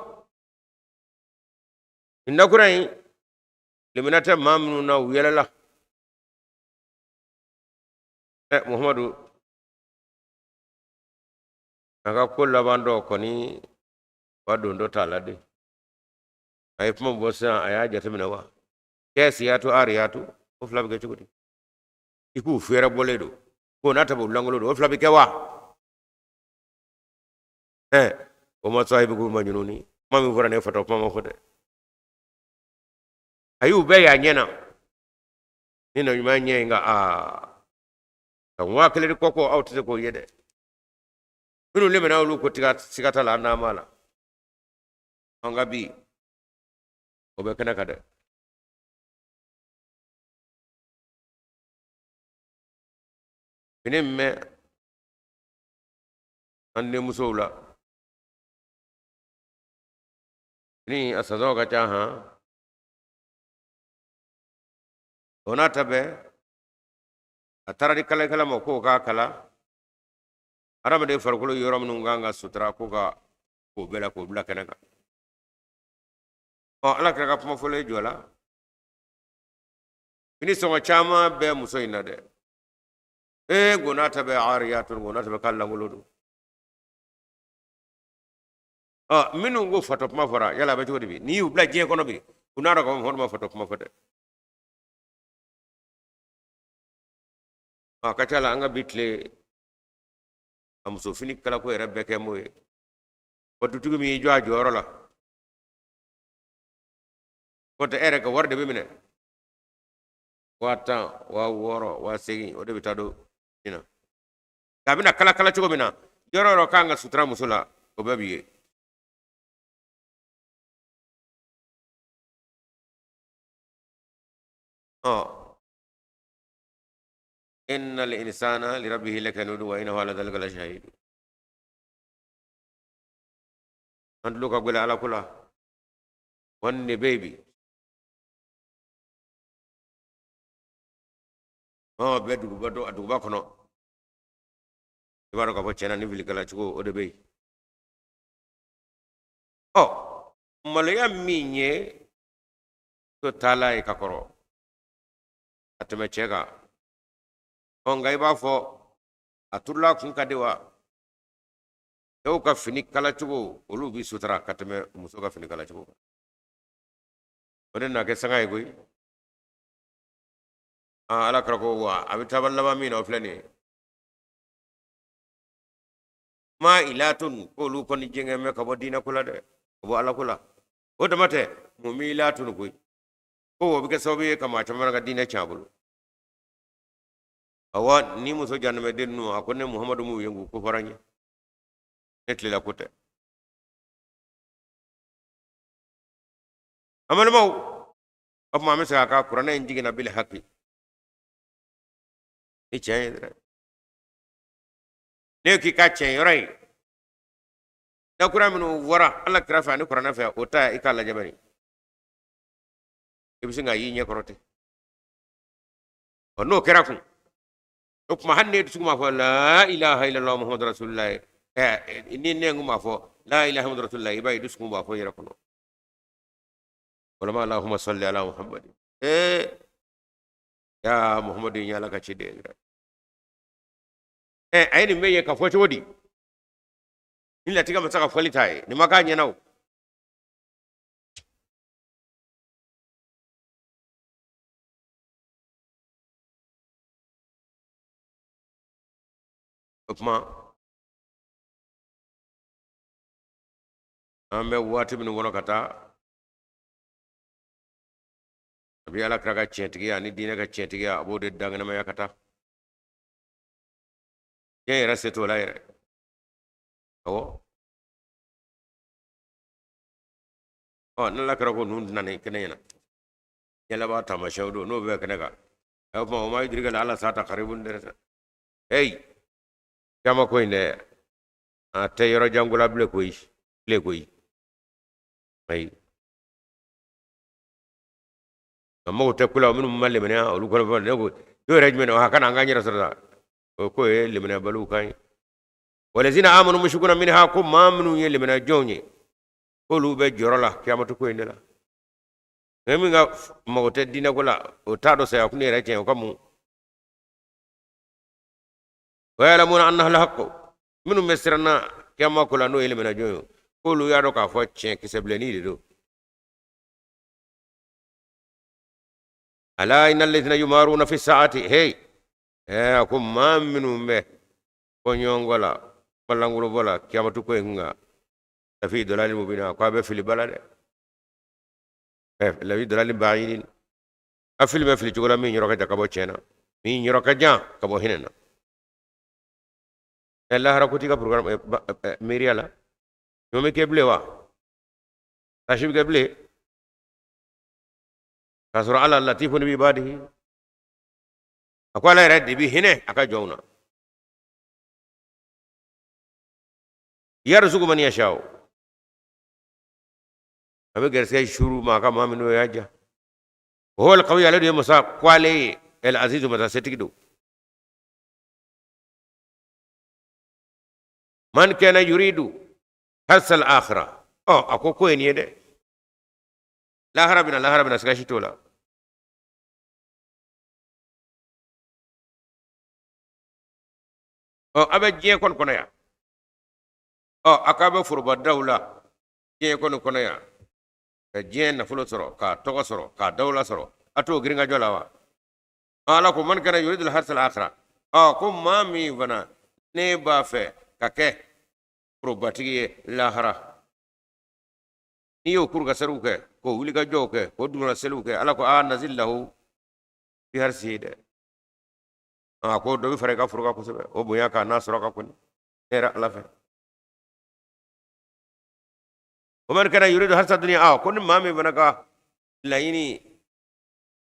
inna kurai liminata mamnu na wiyala muhammadu aka kolla bando koni wado ndo talade ay pum bosa aya jatamina wa kesiyatu ariyatu o flabe ke chukudi iku fera boledo ko nata bo langolo o flabe ke wa o ma sahibi ko majnuni mami forane foto mama fode ayu be ya nyena nino nyuma nyenga kan wa kele koko awtete ko yede minu lemena lu ko tiga sigata la na mala anga bi o be kana kada me ande musowla ni asazo ga cha ha ona tabe atara kala kala mo ko ga kala arama de farkulo yoram nu nganga sutra ko ga ko bela ko bla kana ka o ala ka mo fole jola ini so chama be muso ina de gonata be ariyatun gonata be kala ngolodo minu ngo foto ma fora yala be jodi bi ni ubla je kono bi kunara ko horma foto ma fote kachala anga bitle amso fini kala ko rabbe ke moy wadu tugu mi jwa joro la ko te ere ko warde be mine wata wa woro wa segi o de bitado ina kabina kala kala chugo mina joro ro kanga sutra musula ko babiye إن الإنسان لربه لكنود وإنه على ذلك لشهيد أنت لوكا قول على كلها واني بيبي بدو أدو باكنو يبارك أبو تشينا نفلي كلا تشكو أدبي ماليا ميني تتالا يكاكرو أتمي تشيكا ngai ba fo atulla kun kadewa yau ka fini kala chugo olu bi sutra katame muso ka fini kala chugo oden na ke sanga igoi ala krako wa abita ballama mi no flani ma ilatun ko lu kon jinga me ka bodina kula de bo ala kula o de mate mu mi ilatun ko ko bi ke sobi ka ma tamara ga dina chabulu awa ni muso janme dennu akone muhammadu mu yengu ko faranye netli la kote amal maw of ma mesa ka qur'ana injigina bil haqqi e chaydra ne ki ka chay ray da qur'aminu wara alla krafa ni qur'ana fa ota ikala jabari ibisinga yi nyekorote ono kerakun okuma hanne suguma fo la ilaha illallah muhammadur rasulullah inni nguma fo la ilaha muhammadur rasulullah ibay dusuguma fo yera kono wala allahumma salli ala muhammad ya muhammadu ya laka chide ai ni meye ka focho wodi illa tiga masaka folitaye ni makanya nao kuma ambe wati min wono kata abi ala kraga chentiga ni dina ka chentiga abode dangana ma yakata ye raseto la yere awo nala krago nun nane kenena yala ba tama shawdo no be kenega aw ma ma yidriga ala sata qaribun deresa hey kama ko inde te yoro jangula ble koy ay amma te kula min malle mena olu ko ne ko do rejmen ha kana ngani rasata ko e limna balu kai walazina amanu mushkuna minha kum ma minu ye limna jonye olu be jorola kiyamatu ko indela ngami nga mawte dina gola o tado sa yakuni rechen ko mu wa yalamuna annahu alhaq minu mesrana kiyama kula no limna jonyo olu ya do ka fo chen kisebleni do ala innal ladhina yumaruna fi saati hey akum ma minu me ko nyongola balanguro bola kiyamatu ko nga fi dolalin mubina ko be fili balade la wi dolalin ba'idin afil me fili jogola mi nyoroka jakabo chena mi nyoroka ja kabo hinena Allah harakuti ka program meriala yo me keble wa tashib keble kasura ala latifun bi ibadihi akwala red bi hine aka jowna yarzuqu man yashau abe gerse shuru ma ka mamino yaja هو القوي الذي مسا قالي العزيز متى ستكدو من كان يريد حس الآخرة أكو كوين يده لا هربنا سكاشي تولا أبى جيه كون كونيا أكابة فربا دولة جيه كون كونيا جيه نفلو سرو كا توغا سرو كا دولة سرو أتو غرينغا جولاوا ألاكو من كان يريد الحس الآخرة كم مامي فنا نيبا في كاكي فربا لا هرا niyo kurga saruke ko wuliga joke ko duna seluke ala ko nazillahu fi harside ko do fare ka furga ko sebe o buya ka nasro ka kun era ala fa umar kana yuridu harsa dunya kun mami banaka layini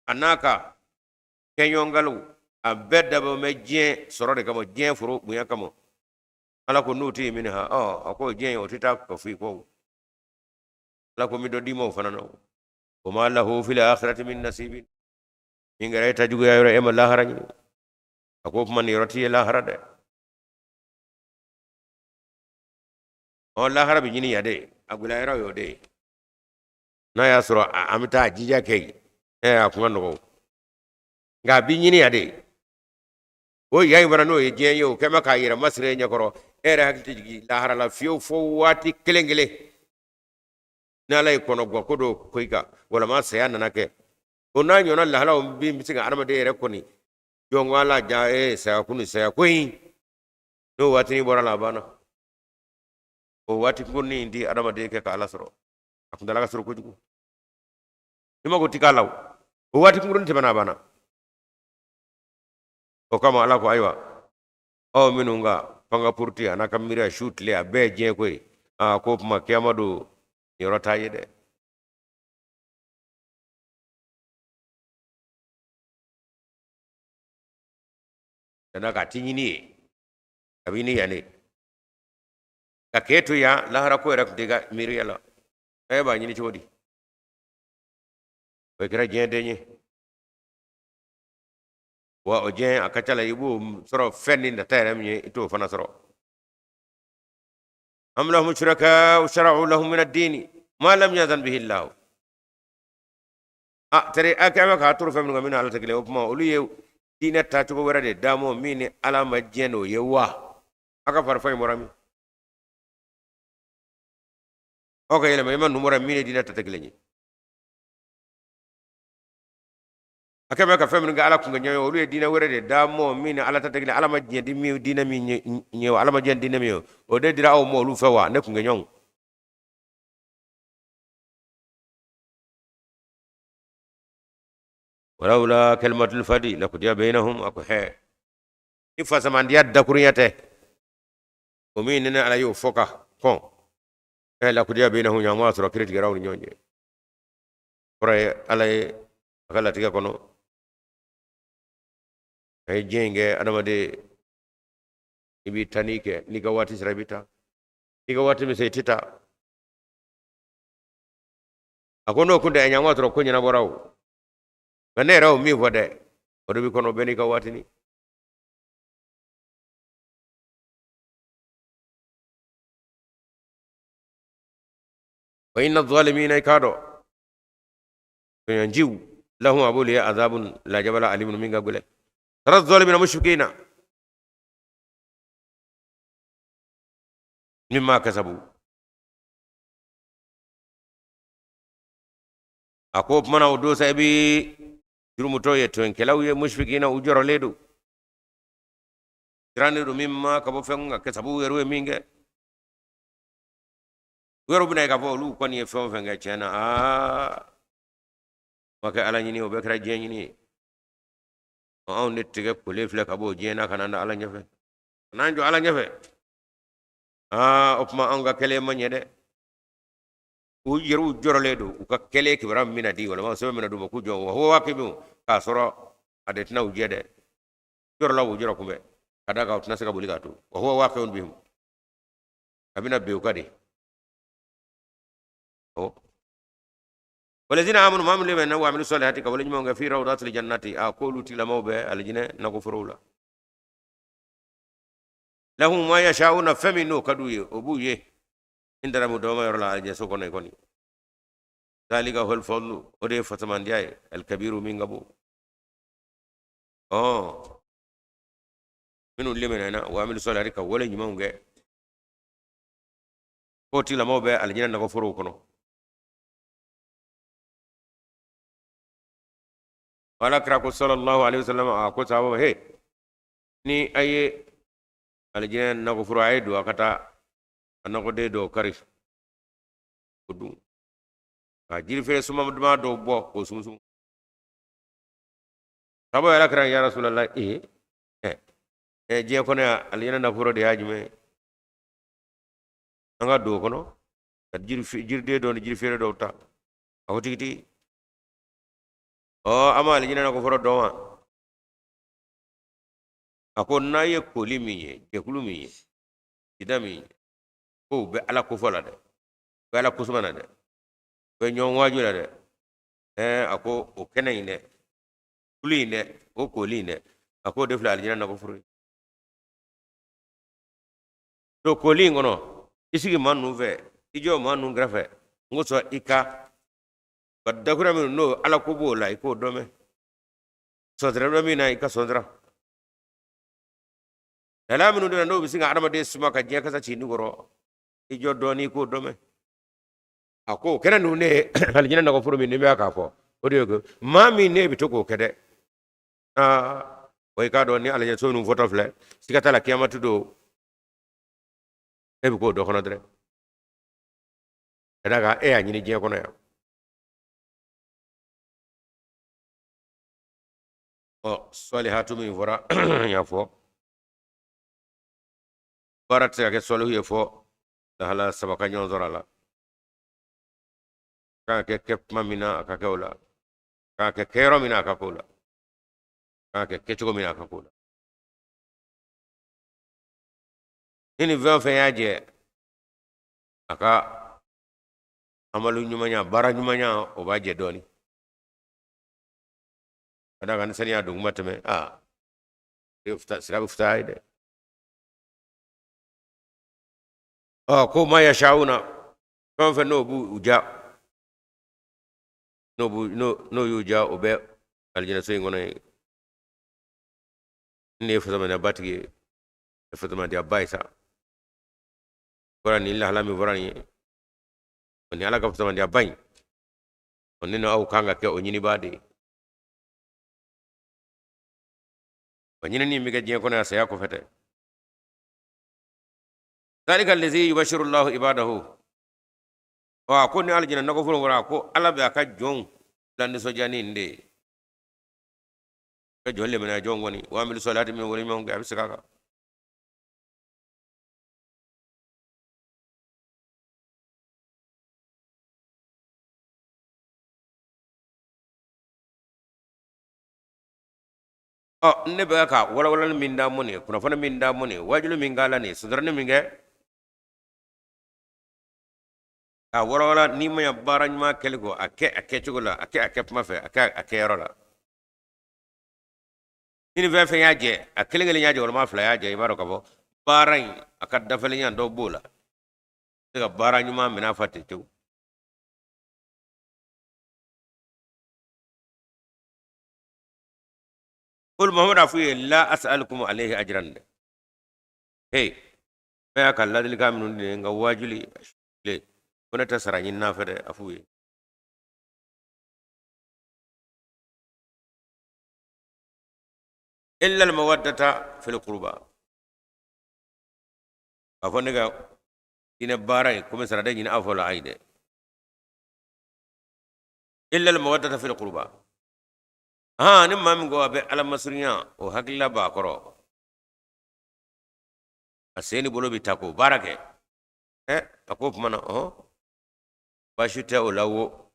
anaka kenyongalu abedda bo mejje sorode kamo je furu buya kamo ala ko nuti minha ko je o tita ko fi ko lakum do dimo fanano o ma lahu fil akhirati min nasibin ingare ta jugo yaro e ma laharani ako man yorati laharade o lahara bi jini yade agula yaro yo de na ya suro amta jija kei akuma no ga bi jini yade o yayi barano e jeyo kema ka yira masre nyakoro era hakti jigi lahara la fiyo fo wati kelengele nala ikono gwa kodo koika wala ma saya nanake ona nyona lahala bi misiga arama de rekoni jongwala ja saya kuni saya koi no watini bora la bana o wati kuni ndi arama de ke kala soro akundala ka soro kujugo nima go tikalaw o wati kuni tebana bana o kama ala ko aywa o minunga panga purti anaka mira shoot le abe je koi ko ma kiamado yorota yede dana ka tinyini abini yani ka ketu ya lahara ko rak diga miriela ba nyini chodi ko kira jende ni wa ojen akachala yibu soro fenni na tayram ni ito fana soro أم لهم شركاء وشرعوا لهم من الدين ما لم يأذن به الله tare akama ka turu fam ngam ala tagle opma olu ye dina ta to wara de damo mini ala majeno yewa aka farfay morami okay yele man numura mini dina ta tagle ni akama ka fam ngam ala ko nyayo olu ye dina wara de damo mini ala ta tagle ala majje di mi dina mi nyewa ala majje dina mi o de dira o mo lu fawa ne ko nyon ولولا كلمة الفدي لقضي بينهم أكو هي إفا سمان ديات دكوريته ومين على يو فوكا كون هي لقضي بينهم يا ما سرا كريت جراون نيونجي براي على أكلا تيجا كونو هي جينجي أنا ما دي ibi tanike niga wati sirabita niga wati miseitita akono kunde anyama tro kunya na borao ngane raw mi fode odo bi kono beni ka watini wa inna adh-dhalimina kado yanjiu lahum abuli azabun la jabala alimun minga gule tara adh-dhalimina mushrikina mimma kasabu ako mana odo sabi jurumuto ye to enkelaw ye mushrikina ujoro ledu tiraniru mimma kabo fenga kasabu yeru e minge wero bina ka fo lu kon ye fon fenga chena maka ala nyini o bekra jenyini on nettige ko le fle kabo jena kananda ala nyafe nanjo ala nyafe opma anga kele manyede ujiru joraledo uka kele kibram mina di wala ma so mina dum ku jo ho wakibu ka soro adetna ujede jorla ujira kumbe kada ka utna saka bulika tu ho wakun bihum abina be ukadi والذين آمنوا ما من لمن وعملوا الصالحات كولج من في روضات الجنات أقولوا تلموا به الجنة نغفروا له لهم ما يشاءون فمنه كدوي أبويه عند رب دوما يرلا على جسوك نيكوني ذلك هو الفضل ودي فتمان جاي الكبير من قبو من لمن هنا وعملوا الصالحات كولج من قوتي لموا به الجنة نغفروا كنو wala krako sallallahu alaihi wasallam ko sabo he ni aye aljina na ko furo ay do akata anako de do kari kudu jiri fe suma duma do bo ko sumsum sabo ala kran ya rasulullah je ko na aljina na furo de hajume anga do kono jiri de do jiri fe do ta awtiki ama aljina na ko foro doma ako naye koli miye jekulu miye idami ko be ala ko fola de be ala ko sumana de be nyon waju la de ako o kenayne kuline o koline ako defla aljina na ko foro to koli ngono isigi manu ve ijo manu grafe ngoso ika badakura min no ala ko bola iko dome sodra do mina ika sodra ala min do no bisinga adama de suma ka je kasa chini goro ijo doni ko dome ako kena nu ne aljina na ko furo min be aka fo odiyo ko mami ne bi to ko kede way ka do ni aljina so nu photo fle sikata la kiyamatu do e bi ko do kono dre daga anyini je kono ya salihatu min fora ya fo barat ya ke solu ye fo la hala sabaka nyon zorala ka ke mamina ka ke ola ka ke kero mina ka kola ka ke kechugo mina ka kola ini veo fe yaje aka amalu nyumanya bara nyumanya o baje doni ada kan sani adu matame sirabu ftaide ko ma yashauna kon fe no bu uja no yuja obe aljina so ngono ne fotama na batigi fotama dia baisa Coran ni la halami vorani ni ala ka fotama dia bain onni no au kanga ke o nyini bade ni mi ga je ko na saya ko fete ذلك الذي يبشر الله عباده وأكون على جنة نقول وراكو على بياك جون لأن سجاني ندي كجون اللي من جون وني وعمل صلاة من ولي من قام سكاكا نبياك ولا من داموني كنا فنا من داموني واجل من قالني سدرني من جه wala ni ma bara ma kelgo ake chugula ake ma fe ake yorola ni ve fe yaje akele ngeli yaje wala ma fla yaje ibaro kabo bara akadda fele nyan do bula daga bara ma mina fate tu قل محمد عفوي لا أسألكم عليه أجرا hey ما كان لا دلك من نغواجلي ليه كنا تسرعين نافر عفوي إلا المودة في القربى أفنك إن بارين كم سردين أفول عيد إلا المودة في القربى نما من جوا على مصريان وهكلا باكرو aseni bolo bitako barake akop mana bashute olawo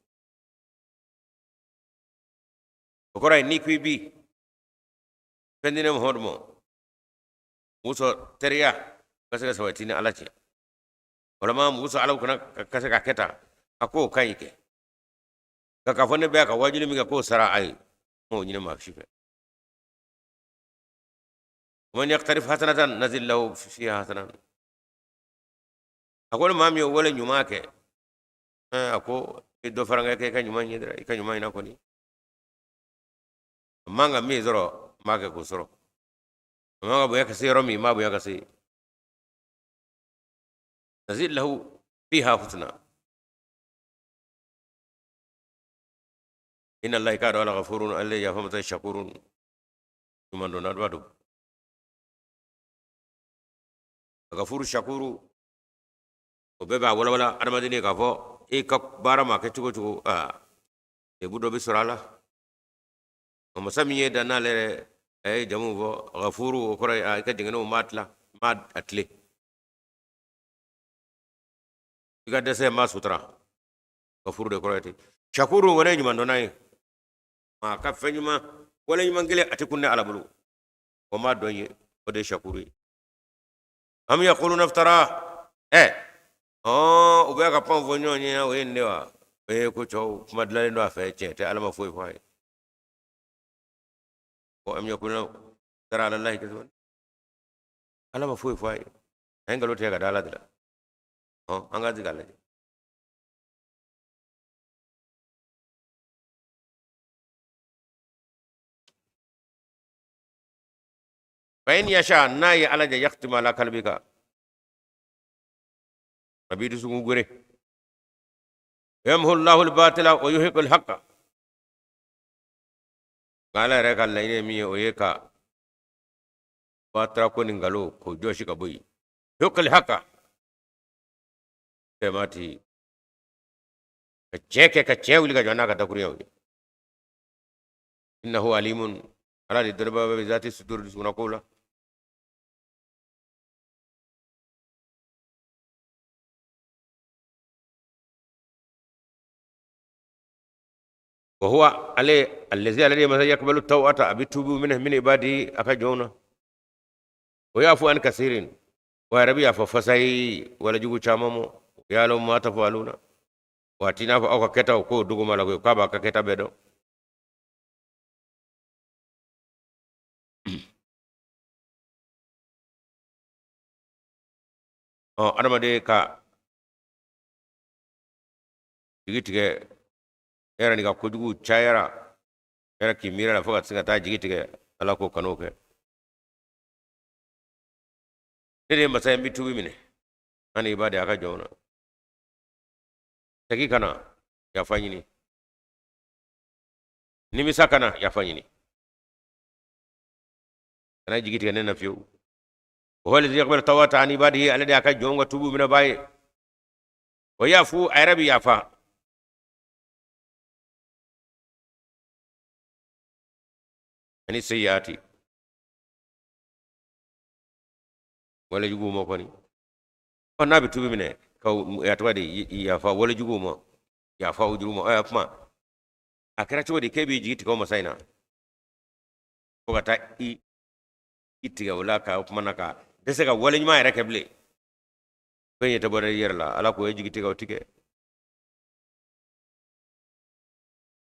okora ni kwibi pendine mo hodmo muso teriya kase sawatini alache wala ma muso alaw kana kase ka keta ako kayike kaka fonne be ka wajini mi ko sara ay mo nyine ma fife ومن يقترف حسنة نزل له فيها حسنة أقول ما مي ولا نيوماك أكو دو فرنگا كي كنيوما يدرا كنيوما يناكوني مانغا مي زرو ماك كوسرو مانغا بويا كسي رومي ما بويا كسي نزل له فيها حسنة إن الله كان على غفور الله يفهم شكور يمن دون أدوادو غفور شكور وبيبا ولا أنا ما ديني كفو كبارا ما كتشوكو يبودو بسرعة ومسامي دانا ل جمو غفور وكرا كجنو ماتلا مات أتلي يقعد سه ما سوترا غفور ده كراتي شكور ولا يجمع دوناي ما كفني ما ولا يجمع كله أتكون على بلو وما دوني وده شكوري هم يقولون افترى وبيا كابون فنيو نيا وين دوا كوتشو مدلين دوا فيتشي تعلم ما فوي فاي وهم يقولون ترى على الله كذبون على ما فوي فاي هنقولوا تيجا دالا دلا أنغازي قال فإن يشاء ناي على جا يختم على قلبك نبيد سنغوري يمحو الله الباطل ويحق الحق قال رك الله مي ويكا باترا كون غالو كو جوشي كبوي يحق الحق تماتي كچه ولي جانا كتكوريو انه عليم على الدرب بذات الصدور سنقولا وهو عليه الذي الذي ما يقبل التوبة أبيتوب منه من عباده أكجونا ويعفو عن كثير ويربي يعفو فساي ولا جوجو تشاممو يعلم ما تفعلون واتينا فأوكا كتا وكو دوغو مالكو كابا كتا بدو أنا ما دي كا تيجي era ni ka kojugu chayara era kimira la foka singa ta jigi tige ala ko kanoke ne masay bitu mine ani ibade aka jona tagi kana ya fanyini nimisa kana ya fanyini kana jigi tige nena fiu وهو الذي يقبل التوبة عن عباده الذي aka jonga tubu mina baye ويعفو عربي يعفا ani sayati wala jugu mo koni on nabi tubi mine ka ya tawadi ya fa wala jugu mo ya fa ujugu mo ay afma akira chodi kebi jigiti ko masaina ko kata itiga wala ka mana ka dese ka wala nyima era keble ko yeta bore yerla ala ko jigiti ko tike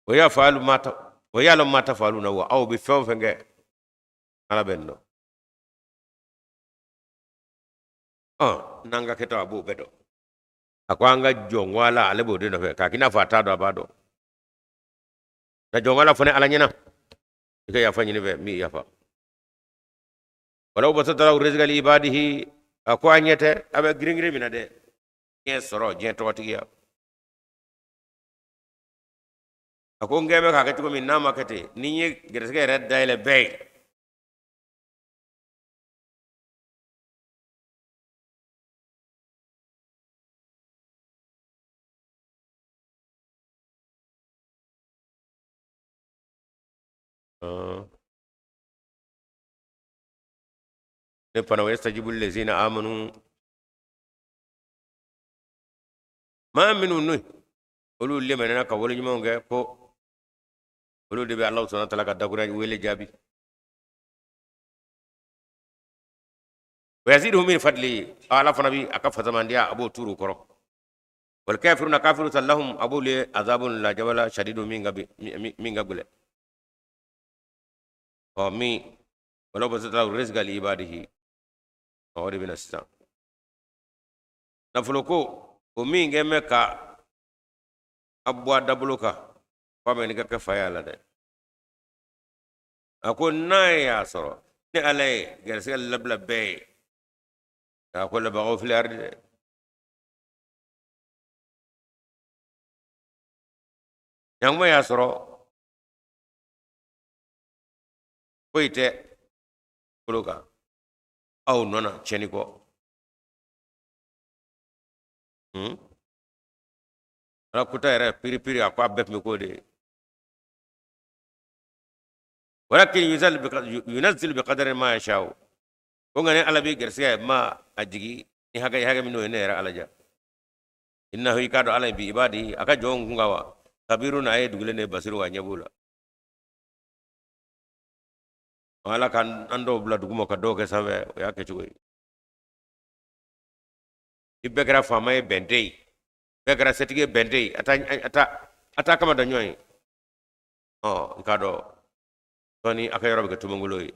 waya falu mata waya lam mata falu na wa aw bi fem fenge ala benno nanga keto abu bedo akwanga jongwala alebo de no ka kina fata do abado da jongwala fane ala nyina ike ya fanyini be mi ya fa wala basata rizqa li ibadihi akwa nyete abe gringri mina de yen soro jen to tiya ako ngebe ka keto min nama kete ninye gresge red daile bay نفنا ويستجيب الذين آمنوا ما منو نوي ولو اللي مننا كولي جمعون كو ولو دي بي الله سبحانه وتعالى قد دقنا ويلي جابي ويزيده من فضلي أعلى فنبي أكف زمان ديا أبو تورو كرو والكافرون كافرون لهم أبو لي عذاب لا جبل شديد من قبل ومي ولو بسط له رزق لعباده أوري بنا السلام نفلوكو ومين جمعك أبوا دبلوكا فمن كفايا لده أكون نايا صرو نعلي جرسل لبلا بي أقول بغو في الأرض yang ma yasro poite kuluka au nona cheniko ala kuta era piri piri akwa bep mi ko de walakin yunazzil biqadri ma yashau ko ngane ala bi gersiya ma ajigi ni haga mi no ne era alaja innahu yakadu ala bi ibadi aka jon ngawa kabiruna ay dugule ne basiru wa nyabula wala kan ando bla dugumo ka doke sabe ya ke chugo ibbe gra fama e bendei be gra setige bendei ata kama da nyoy kado toni aka yoro be tumangulo yi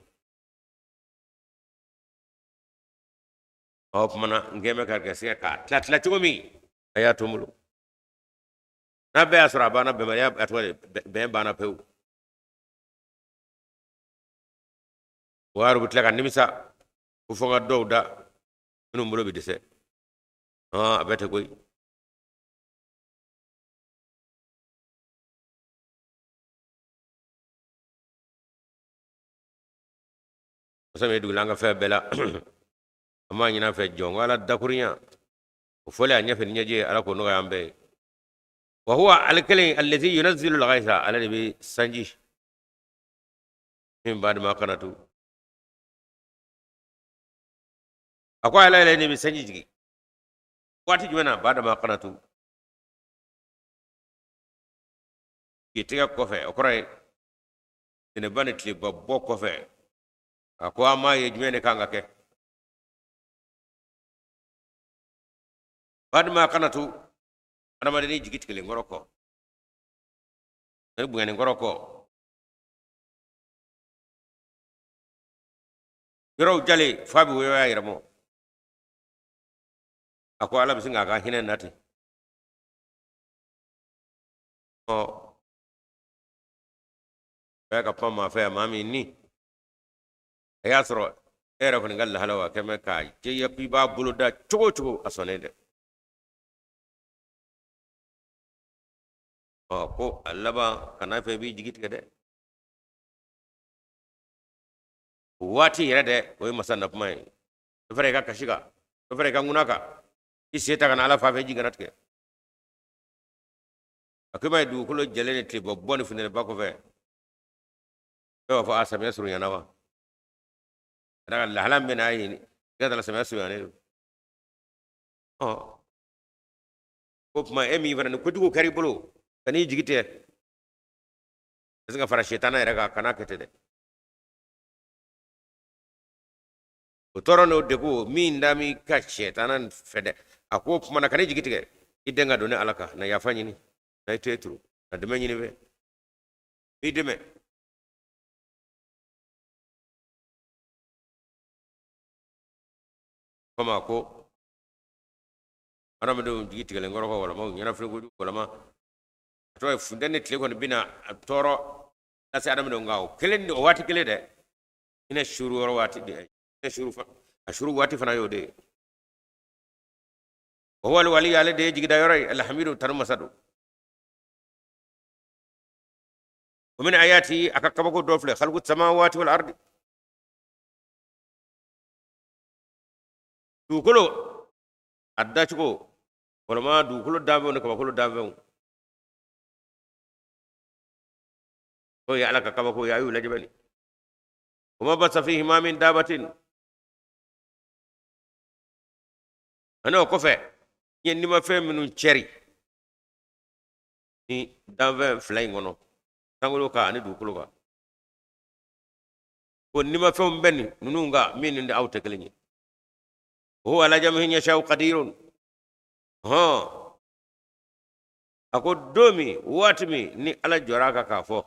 mana ngeme ka ke se ka tla chugo mi aya tumulo na be asra bana be ya atwale be bana peu waru bitla kan nimisa ufonga dowda minu mbulo bi dese abete koy osame dugulanga fe bela amma nyina fe jongo ala dakurinya ufole anya fe nyaje ala ko no yambe wa huwa al-kalim alladhi yunazzilu al-ghaytha ala nabi sanji min ba'd ma kanatu akwa ala ile nabi sanji jigi wati jumena ba'd ma kanatu kitiga kofe okray ene banetli babbo kofe akwa ma ye jumene kanga ke ba'd ma kanatu ana madani jigi tikele ngoroko ne bugene ngoroko yoro jale fabi wo ya iramo ako ala bisinga ka hinen nati ka pama fa mami ni ya soro era ko ngal halawa keme ka je yapi ba bulu da chugo chugo asonede ko allaba kana fe bi jigit gade wati yere de o masanna pumai fere ka kashiga fere ka ngunaka iseta kana ala fa fe jiganat ke akuma du kulo jelene te bo boni funere bako fe to fa asame suru yana wa daga lahalam be na yi gada la sama suru yana oh ko ma emi vara ko dugo kari bolo kani jigite daga fara shetana era ka kana kete de o torono de ko min dami ka shetana fede ako mana kani jigite idenga doni alaka na yafanyi ni na itetru na demenyi ni be ideme kama ko ana mede jigite gele ngoro ko wala ma nyana frego wala ma to fundane tle ko bina toro la sa adam do ngaw kelen o wati kele de ina shuru woro wati de ina shuru fa ashuru wati fana yode o wal wali ale de jigida yoro alhamidu tan masadu ومن آياته أكاكبكو دوفله خلق السماوات والأرض دوكلو أداشكو ولما دوكلو دامبو نكبكلو دامبو هو يعلق كبكو يأيو لجبني وما بس فيهما من دابة أنا كفى يعني ما فهم من شري ni dambو flying ono tangolo ka ani dukulo ka ko nima fewm benni nununga min nde awte keleñi huwa ala jamhin yashau qadirun ha ako domi watmi ni ala joraka ka fo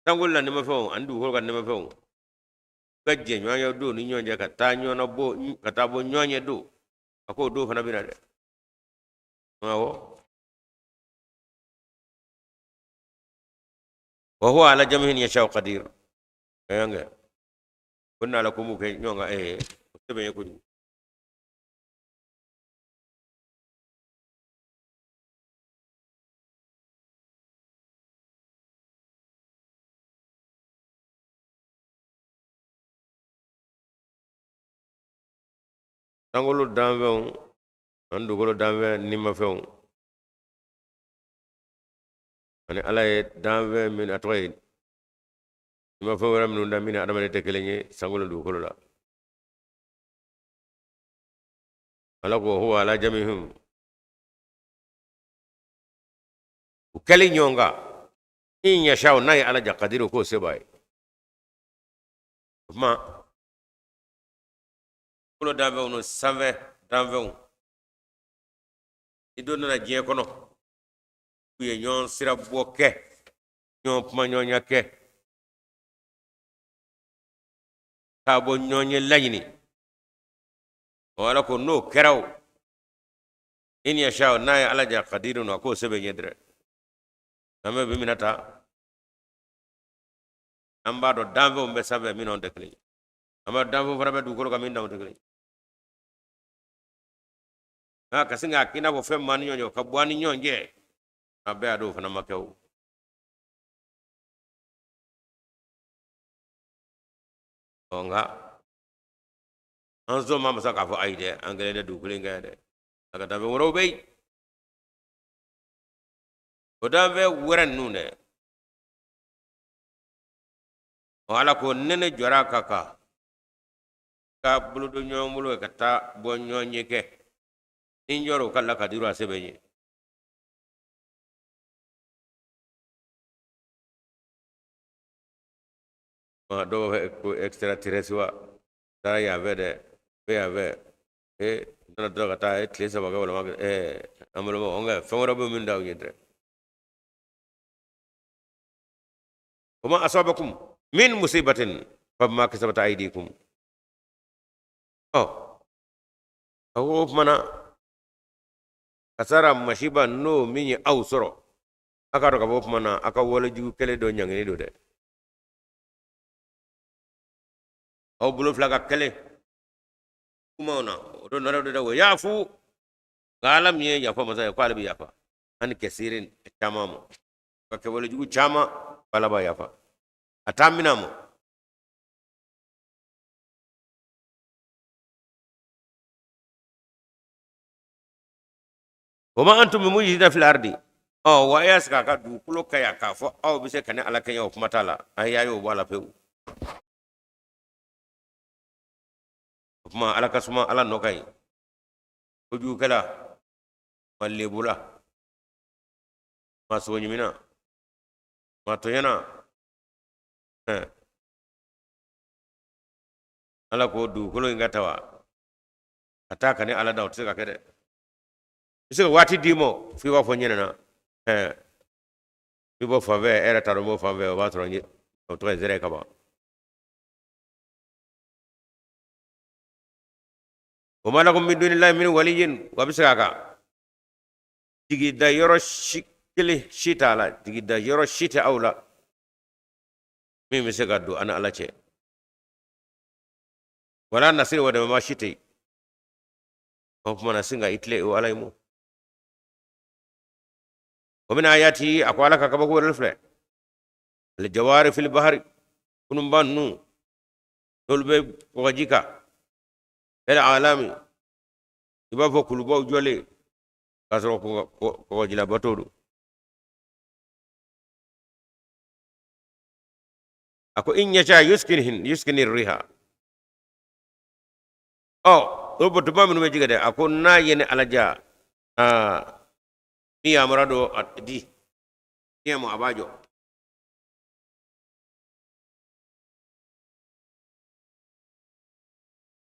tangol la nima fewm andu dukulo ka nima fewm gajje nyonya do ni nyonje ka ta nyona bo ka ta bo nyonye do ako do fana bina de awo وهو على جمه يشاء قدير ايانغا كنا لكم كي نيونغا تبي يكون tangolo danvon andu golo danve nima feon ani ala danve min atoy nima feon ram nunda min adama de keleñe sangolo du golo la ala ko huwa ala jamihum ukali nyonga in yashau nay ala jaqadiru ko sebay ma kulo danve no sanve danve idona na je kono kuye nyon sira boke nyon puma nyonya ke tabo nyonye lagni wala ko no keraw in yashau nay ala jaqadiru no ko sebe nyedre amma be minata amba do danve umbe sabe minon dekli amma danve farabe du ko kam inda dekli ha kasinga kina bo fem man nyonyo kabwani nyonje abe ado fana makew onga anzo mama saka fo aide angele de du kulinga de aga danve woro be o danve wuran nune wala ko nene jora kaka ka buludo nyomulo kata bo nyonye ke injoro kala kadiru asebenye do ko extra tireswa ta ya vede be ya ve na do kata tlesa baga wala mag amalo mo onga fongoro bo min daw nyedre kuma asabakum min musibatin fama kasabat aydikum awo mana kasara mashiba no minyi au soro akaro ka bop mana aka wala jugu kele do nyangini do de aw bulo flaga kele kuma ona do nara do da yafu galam ye yafa masa ko albi yafa an kesirin tamamo ka ke wala jugu chama bala ba yafa atamina mo wama antum mujidina fil ardi wa yas ka du kulo kaya ka fo aw bi se kan ala kanya kuma tala ay yayo wala pe kuma ala kasuma ala nokay ko ju kala malle bula ma so nyimina ma to yana ala ko du kulo ngatawa ataka ni ala daw tsika kede bisa wati dimo fi wa fo nyena na mi bo fave era taro mo fave wa tro nyi to zere ka ba وما لكم من دون الله من ولي وبسراكا تيجي دا يرو شكله شيتا لا تيجي دا يرو شيتا أولا مين مسكادو أنا على شيء ولا نصير ولا ما شيتي هم نسينغا إتلي ولا يمو ومن آياته أقوالك كبكو الفلا الجوار في البحر كنون بانو نولبي وجيكا العالمي iba fo kulubo jole kasro ko jila batodu ako in yacha yuskinir riha do botu bamu me jigade ako na yene alaja ni amrado di yemo abajo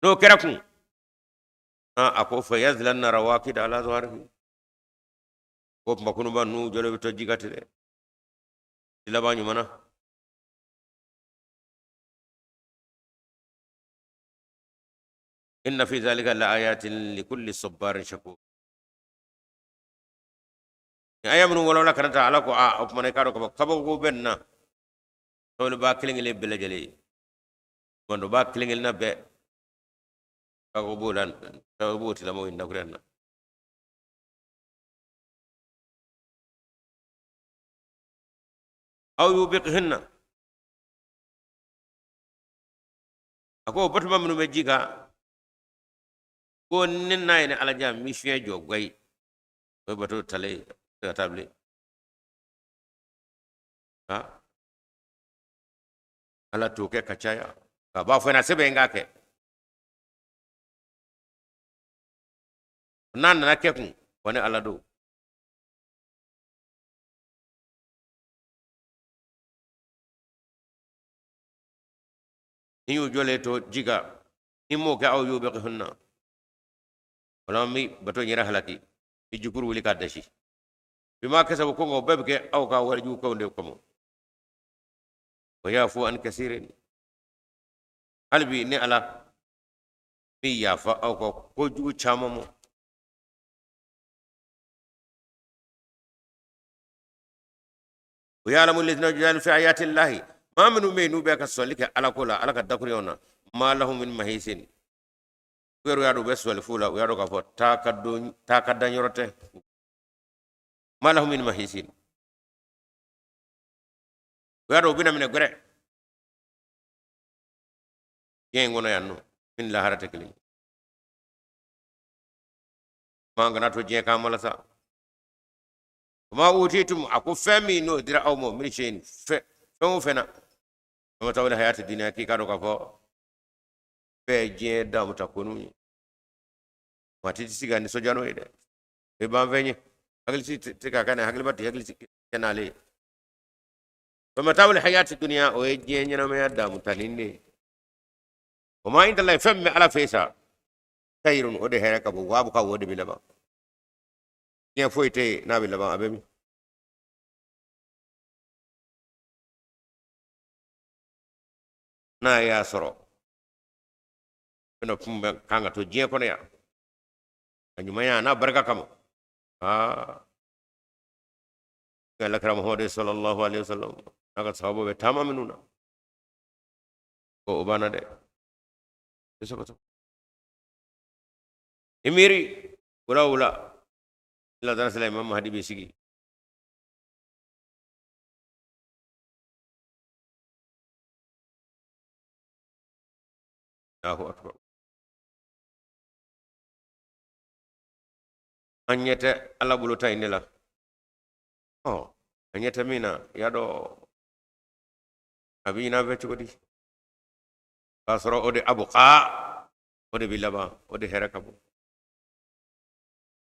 no kerakun ako fa yazlanna rawakid ala zawarihi ko makunu banu jole to jigati de dilabanyu mana inna fi dhalika la ayatin likulli sabarin shakur ayamnu wala karanta ala ko mana karo ko kabo benna to ba kilingile bele jale mondo ba kilingil na be ko bulan to buti la mo inna kurenna aw yubiqhinna ako batuma minu be jiga ko ninna ene ala jam mission jogay ko bato tale table ala to ke kachaya ka ba fena sebe ngake nan na kekun wani alado in yu jole to jiga imo ka aw yu be hunna wala mi bato nyira halaki i jukuru wuli ka dashi bima kasabu ko ngo bebke aw ka warju ko nde ko mo wa yafu an kasirin albi ni ala mi yafa aw ko ju chama mo ويعلم الذين يجادلون في آيات الله ما من مينو بك سولك على كولا على كدكريونا ما لهم من محيصين ويرو يادو بسول فولا ويادو كفو تاكدن يروته ما لهم من محيصين ويادو بنا من غره ينغونا يانو من لا هرتكلي ما غنا تو جي كاملا سا ما أوتيتم أكو فمي نو درا أو مو مريشين فمو فنا ما تقول حياة الدنيا كي كانوا كفو فجأة دام تكونوا ما تيجي كان سجانو إيده ببام فيني هقول شيء تكاكنا هقول باتي هقول شيء كنالي فما تقول حياة الدنيا ويجي ينام يا دام تانيني وما عند الله فم على فيسا خير وده هيك أبو وابو كاودي بلبا nya foite na bi laban abemi na ya soro no pumba kanga to je kono ya anyuma ya na barka kamo قال لك محمد صلى الله عليه وسلم نaka sahabu be tama minuna ko obana de eso ko imiri wala wala ila dan sala imam mahdi be sigi Allahu akbar anyete alla bulu tay ni la oh anyete mina yado abina be chukodi kasro ode abuqa ode bilaba ode herakabu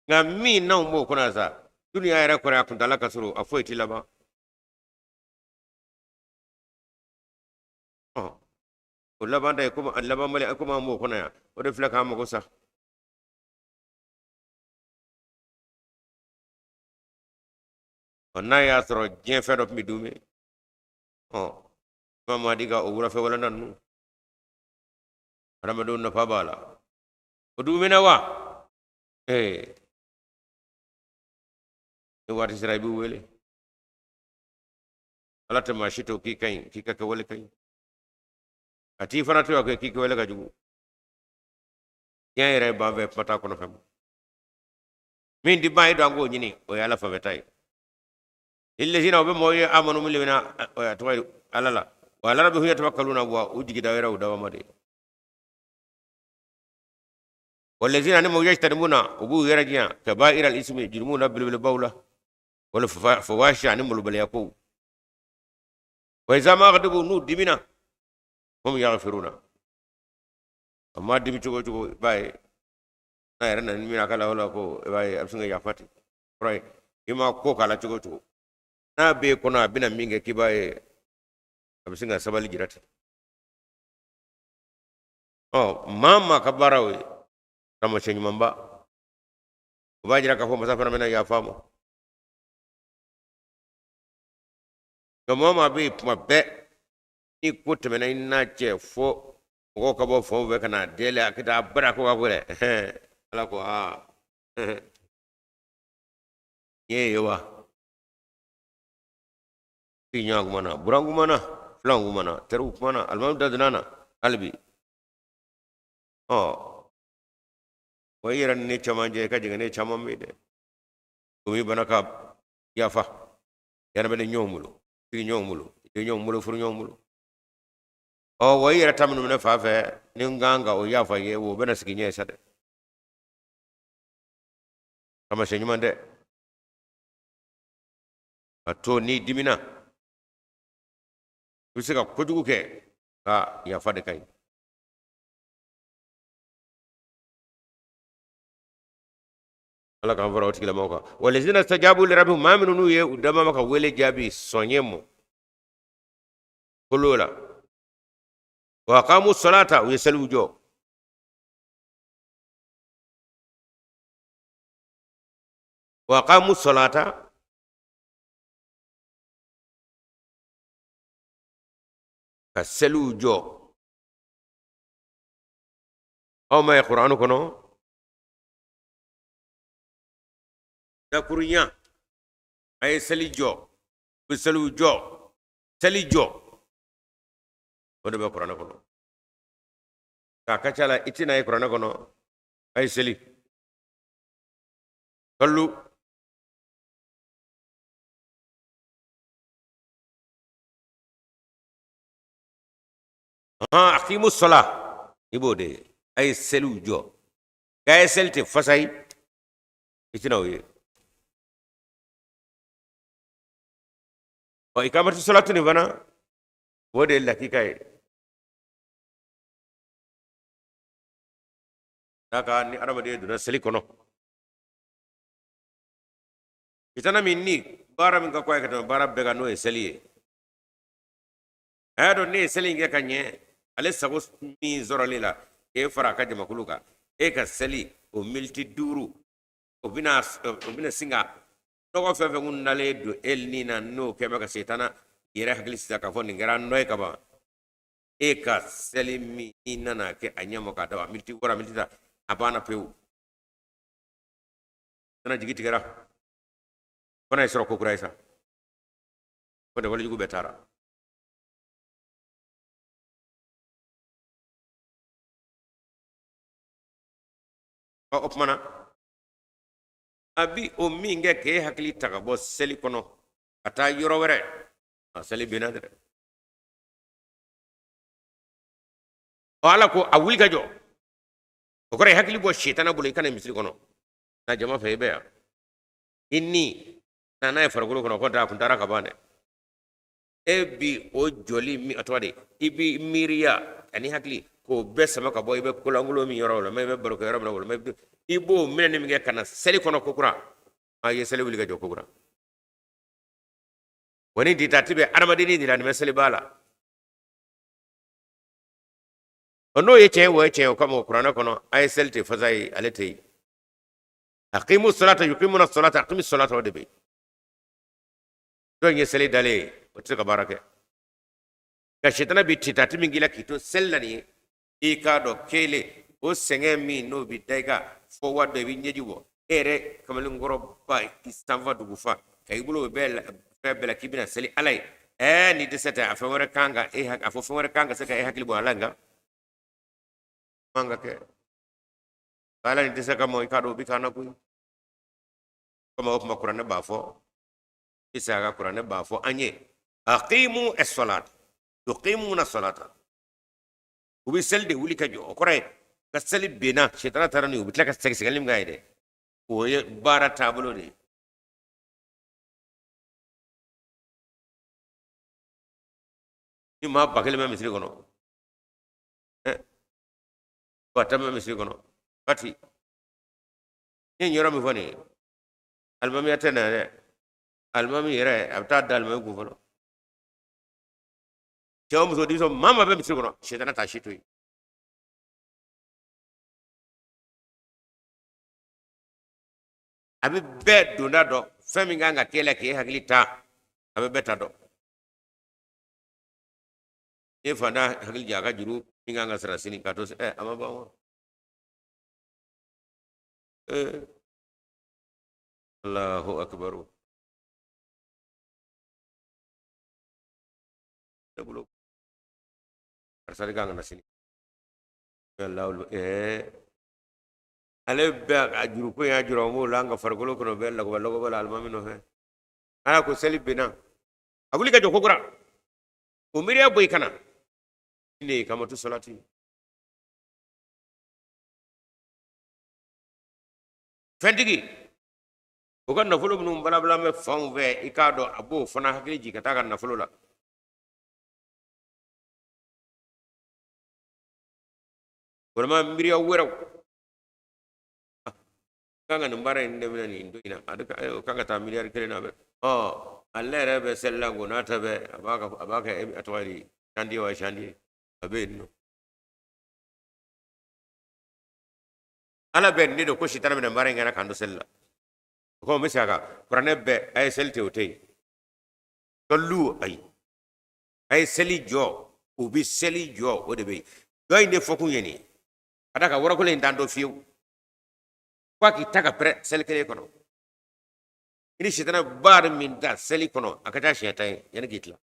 ngami na mo kuna sa dunia era kora kuntala kasuru afo itilaba oh ulaba ndai kuma allaba mali akuma mo kuna ya ode flaka mo kosa onna ya soro jien fe do mi dume oh mama diga o wura fe wala nanu ramadan na fabala o dume na wa eh e wati sirai bu wele alata ma shito ki kain ki ka wele kain ati fana to ko ki wele ka jugu yan ere ba ve pata ko no fam min di bay do ngo nyini o yala fa betay illazina be moye amanu min lina to alala wala rabbi huwa tawakkaluna wa ujigi dawira dawa made والذين نموا يجتنبون أبو يرجع كبائر الاسم يجرمون بالبولة ولا فواش نموا بالياكو وإذا ما غضبوا نود دمنا هم يغفرون أما دمي تشوكو باي نايرنا نمنا كلا ولا كو باي أبسنغ يافاتي راي إما كو كلا تشوكو na be kona bina minge kibaye abisinga sabali jirati oh mama kabarawe kama chenye mamba ubajira kafo masafara mena ya famu mama be mabe ni kutte mena inache fo ko kabo fo be kana dele akita bara ko wagure ala ko ye yowa nyag mana burangu mana flangu mana teruk mana almam dadnana albi oh wayiran ne chamanje ka jiga ne chamam mede umi banaka yafa yana bele nyomulo ti nyomulo fur nyomulo oh wayira tamnu ne fafe ni nganga o yafa ye wo bena siginye sade kama shenyumande ato ni dimina bisa ka kojugu ke ka ya fade kay ala kan fara wati kilama ka walazina stajabu li rabbihim ma minunu ye udama maka wele jabi sonyemo kolola wa qamu salata wa yasalu jo wa qamu salata kaselu jo aw ma qur'anu kono da kurinya ay seli jo biselu jo seli jo odo be qur'anu kono ka kachala itina ay qur'anu kono ay seli kallu aqimu salah ibode ay selu jo gay selte fasay itina wi o ikamatu salatu ni bana wode dakika e daka ni araba de duna seli kono itana minni bara min ka ko ekata bara bega no e seli ado ne seli nge kanye ale sago mi zoralila e fara ka jama kuluka e ka seli o milti duru o bina singa no fe fe ngun nale do el nina no ke ba ka setana yere hakli sita ka foni ngara noy ka ba e ka seli mi inana ke anyamo ka dawa milti wora milti da abana pew tana jigiti gara bana isro ko kuraisa ko de wala jugu betara o opmana abi o minge ke hakli taga bo seli kono ata yoro were seli binadre wala ko awul gajo o kore hakli bo shaytana bulu kana misri kono na jama fe be inni na e fargolo kono ko ta kun tara kabane ebi o joli mi atwade ibi miriya ani hakli ko be sama ka boy be kulangulo mi yoro la be baro ko yoro la me ibo minen mi kana seli kono ko kura ay seli wuli gajo ko kura woni ditatibe armadini dilani me seli bala ono yeche wo yeche ko mo qur'ana kono ay selte fazai alati aqimu salata yuqimuna salata aqimi salata wadabi do seli dale o tsaka barake ka shetana bi titati mingila kito sellani e ka do kele o senge mi no bi daiga forward de winjejugo ere kamali ngoro ba istanva dugufa kay bulo bela kibina seli alay ni deseta afawara kanga afawara kanga saka hakili bo alanga manga ke kala ni desaka mo ikado bi kana ku kama op makurane bafo isaga kurane bafo anye aqimu as-salat tuqimuna as-salata ubi selde wuli kajo okore kasali bina shetana tarani ubi tlaka segalim gaide o bara tabulo de ni ma bakele ma misri kono batama misri kono pati ni nyoro mi foni almami atena de almami yere abta dalma ku fono jawm so diso mama be misri kono shetana ta shitui abi be dona do femi nganga kele ke haglita abi beta do e fana hagil jaga juru nganga sarasini kato amaba Allahu akbar bulo arsari ganga nasini Allahu ale be ajuru ko ya juro mo langa fargolo ko be la ko bala almami no he ala ko seli bina abuli ka joko gura o miriya boy kana ne kamatu salati fendigi o kan nafulo num bala bala me fam ve ikado abo fana hakiji kata kan nafulo la wala miriya wero kanga numbara inde mina ni ndo ina adaka kanga ta miliyar kire na be alle rebe sella go nata be abaka atwali kandi wa shandi abe no ala ben ni do ko shitana mina mara ngana kando sella ko misaka qur'ane be ay selte otey tollu ay seli jo ubi seli jo ode be doy ne fokun yeni adaka wora ko le ndando fiu kwa ki taka pre sel kele kono ini shitana bar min da seli kono akata shaitan yana gitla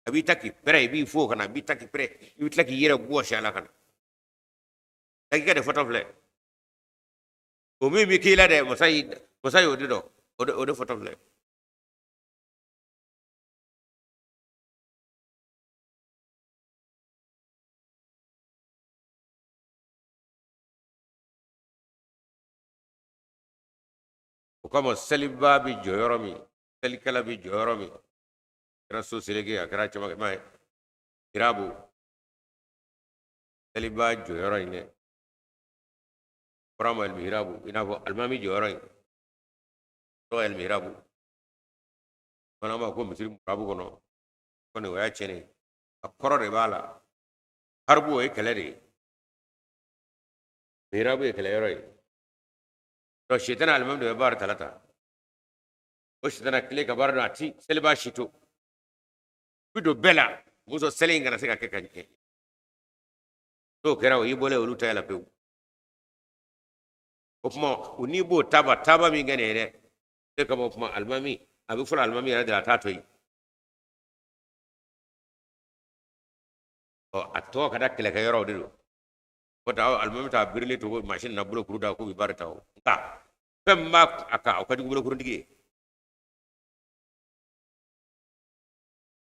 abi taki pre bi fo kana bi taki pre bi taki yera go shala kana taki ka de photo fle o mi kila de mosai odido odo photo fle como seliba bi joyoromi selikala bi joyoromi rasul selege akara chama mai irabu seliba joyoroine prama el mihrabu inavo almami joyoroin to el mihrabu mana ma ko misiri murabu kono kono waya chene akoro de bala harbu e kelere mihrabu e kelere to shitana almam de bar talata o shitana kile ka bar na ti seliba shito bido bela muso selinga na seka kekanye to kera o yibole o luta la pew opmo unibo taba mi ngane re te ka opmo almami abi fula almami ra da tatoi o atto kada kele ka yoro de ko ta almami ta birli to machine na bulo kuruda ko bi barata o ta femma aka o kadi bulo kurundigi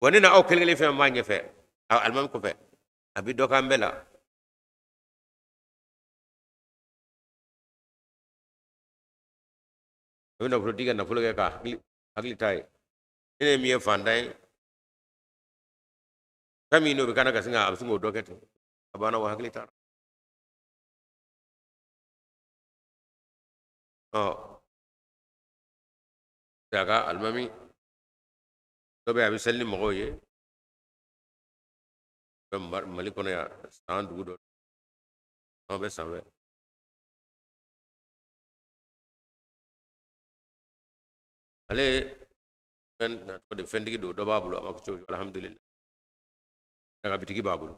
woni na o kele fe ma nyefe almami ko fe abi do kambela wona fulo diga na fulo ka hagli tay ene mi fandai kami no be kana ka singa absungo doket abana wa hagli tar oh daga almami to be abi selli mo ye be mali kono ya stand dugo no be sabe ale kan ko de fendigi do babulo amako cho alhamdulillah daga bitigi babulo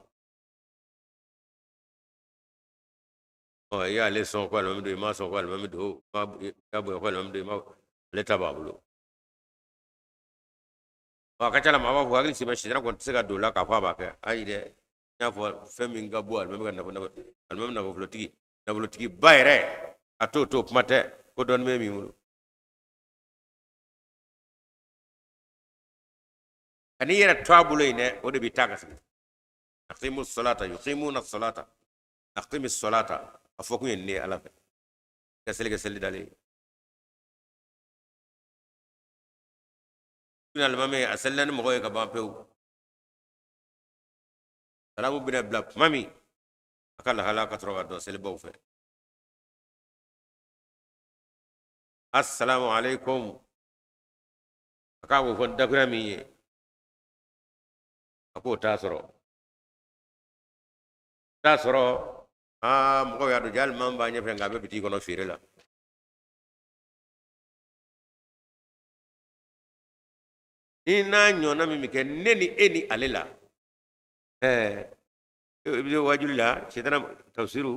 oh ya le son ko almami do ma son ko almami do ma ya bo ko almami do ma le tababulo wa ka chala ma ba hagli sima shidra ko tsega do la ka fa ba ka ai de ya fo femi nga bo almami kan na almami na ko flotigi bayre ato to mate ko don memi mulu ani yera tabulo ine o de bitaka aqimu salata yuqimuna salata aqimi salata afoku ne ala fe gaseli dali final mame asallan mo ka ba pew salamu bin blak mami akala halaka troga do sel bo fe assalamu alaikum akawo fon dagrami ako tasoro mo ya do jal mamba nya fe ngabe biti kono fire la ina nyona mimi ke neni eni alela bi wajulila cetana tafsiru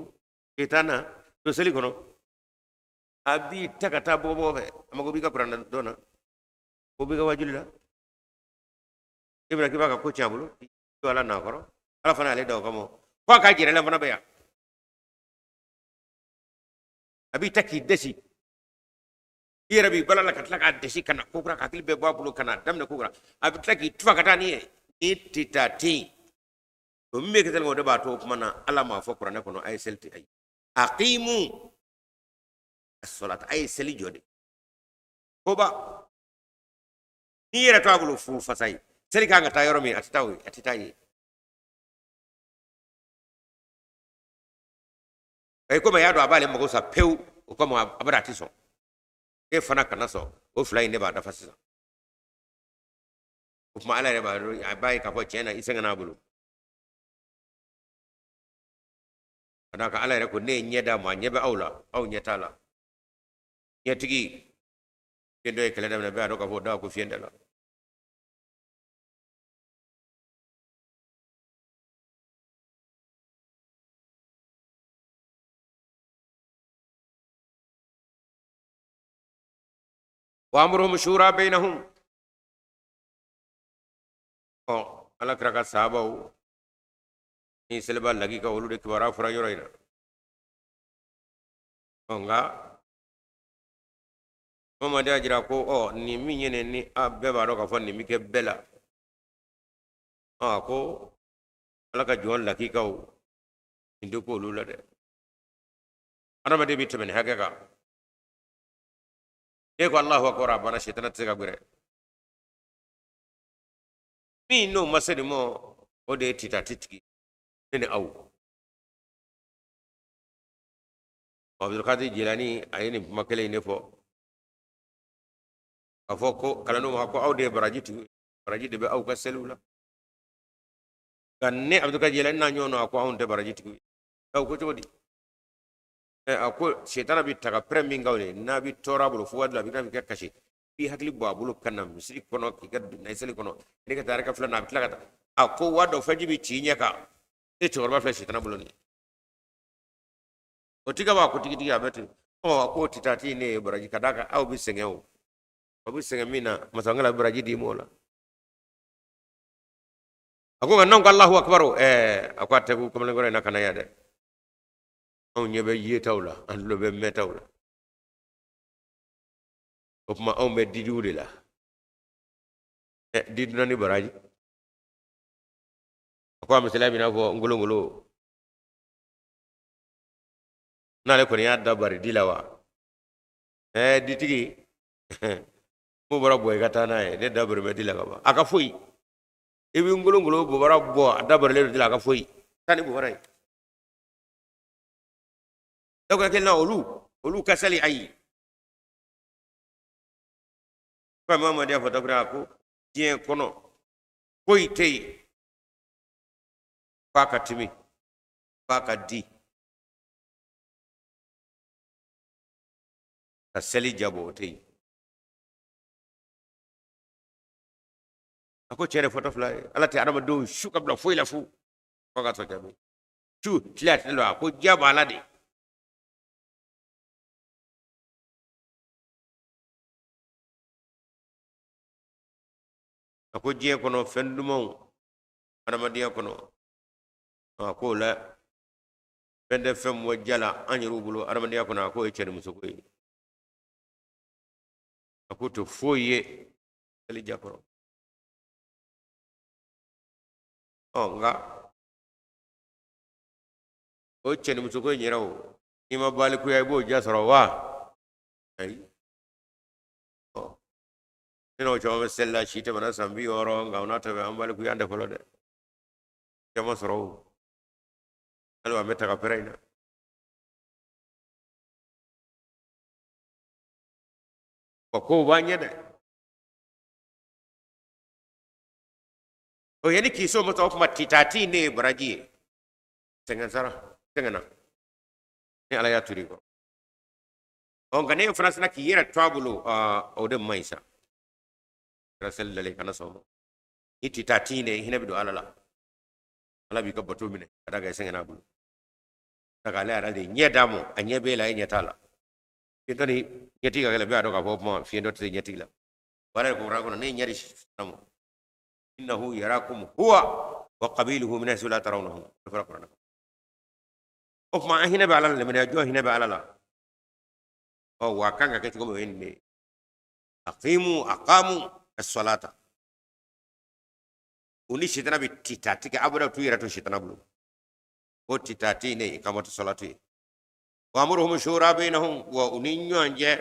ketana to seli kono abi takata bobo fe amago bi ka prana dona ko bi ka wajulila ibra ki baka ko chambulo to ala na koro ala fana ale do kamo ko ka jere la fana be ya abi taki desi yera bi bala la katla ka desi kana ko kra ka kili be babulo kana damna ko kra abi taki tufa kata ni ititati to me ke tel ngode ba to kuma na ala ma fo qur'ana kono ay selti ay aqimu as-salat ay seli jode ko ba ni yera tabulo fu fasai seli ka ngata yoro mi atitayi ay ko ma yado abale mo sa pew ko mo abara tiso e fana kana so o fly ne ba da fasisa ko ma ala re ba bay ka ko chena isenga na bulu ana ka ala re ko ne nyeda ma nyebe awla aw nyetala nyetigi kendo e kala da ba do ka fo da ko fiendela wa amruhum shura bainahum ala kraka sabaw ni selba lagi ka olude kibara fura yoroina nga mama da jira ko ni minyene ni abbe ba do ka fon ni mike bela ko ala ka jon lagi ka indu ko lula de ana ma de bitamen hagaka e ko Allahu akbar bana shaytan tsega gure mi no masedi mo o de titiki ne aw Abdul Qadir Jilani ayini makale ne fo afoko kala no ko awde barajiti be aw ka selula kanne Abdul Qadir Jilani na nyono ko awde barajiti aw ko jodi ako shaytan bi taga premi ngawle na bi torabulu fu wadla bi na bi kashi bi hakli babulu kanam misri kono ki gad na isali kono ni ka taraka fla na bi tlagata ako wado faji bi tinya ka e torba fla shaytan buloni otiga ba ko tigi abete ko titati ne baraji kadaka au bi sengew abu sengemina masangala baraji di mola ako nan ko Allahu akbar ako ategu ko le gore nakana yade on nyebe yetawla an lo be metawla ko ma on be didude la didu nani baraji ko am salami na ko ngolo ngolo nale ko ya dabari dilawa ditigi mo bara boy katana de dabari me dilaga ba aka foyi ebi ngolo ngolo bo bara bo dabari le dilaga foyi tani bo bara donc kelna olu kasali ayi ko mama dia fotogra ko dien kono foyi tey paka timi paka di kasali jabo tey ako chere photo fly ala te adama do shuka bla foyi la fu ko ga to jabi tu tilat lo ko jaba la de ako je kono fendumon adama dia kono ko la fende fem wo jala anyiru bulo adama dia kono ko e chere muso ko ako to foye ali jakoro nga o chere muso ko nyirawo ima bali ku ay bo jasoro wa ay no chama sella shite bana sambi oro nga unata be ambali ku yande folo de jama soro alwa meta ka peraina ko banye de o yani ki so mata kuma titati ne baraji tengan sara tengana ni ala ya turi ko on gane france na ki yera trabulo o de maisa rasel dale kana so iti tatine hina bido alala ala bi ka bato mine kada ga sengana bulu daga le ala de nyedamo anye bela nyetala kitoni nyeti ga le ba do ka fo mo fi ndo te nyeti la wala ko ra ko ne nyari samo innahu yarakum huwa wa qabiluhu min haythu la tarawnahum farqana of ma hina ba alala le me jo hina ba alala o wa kanga ke ko enne aqamu as-salata uni shitana bi titati ke abura tu yira to shitana bulu o titati ne ikamatu salatu wa amruhum shura bainahum wa uninyo anje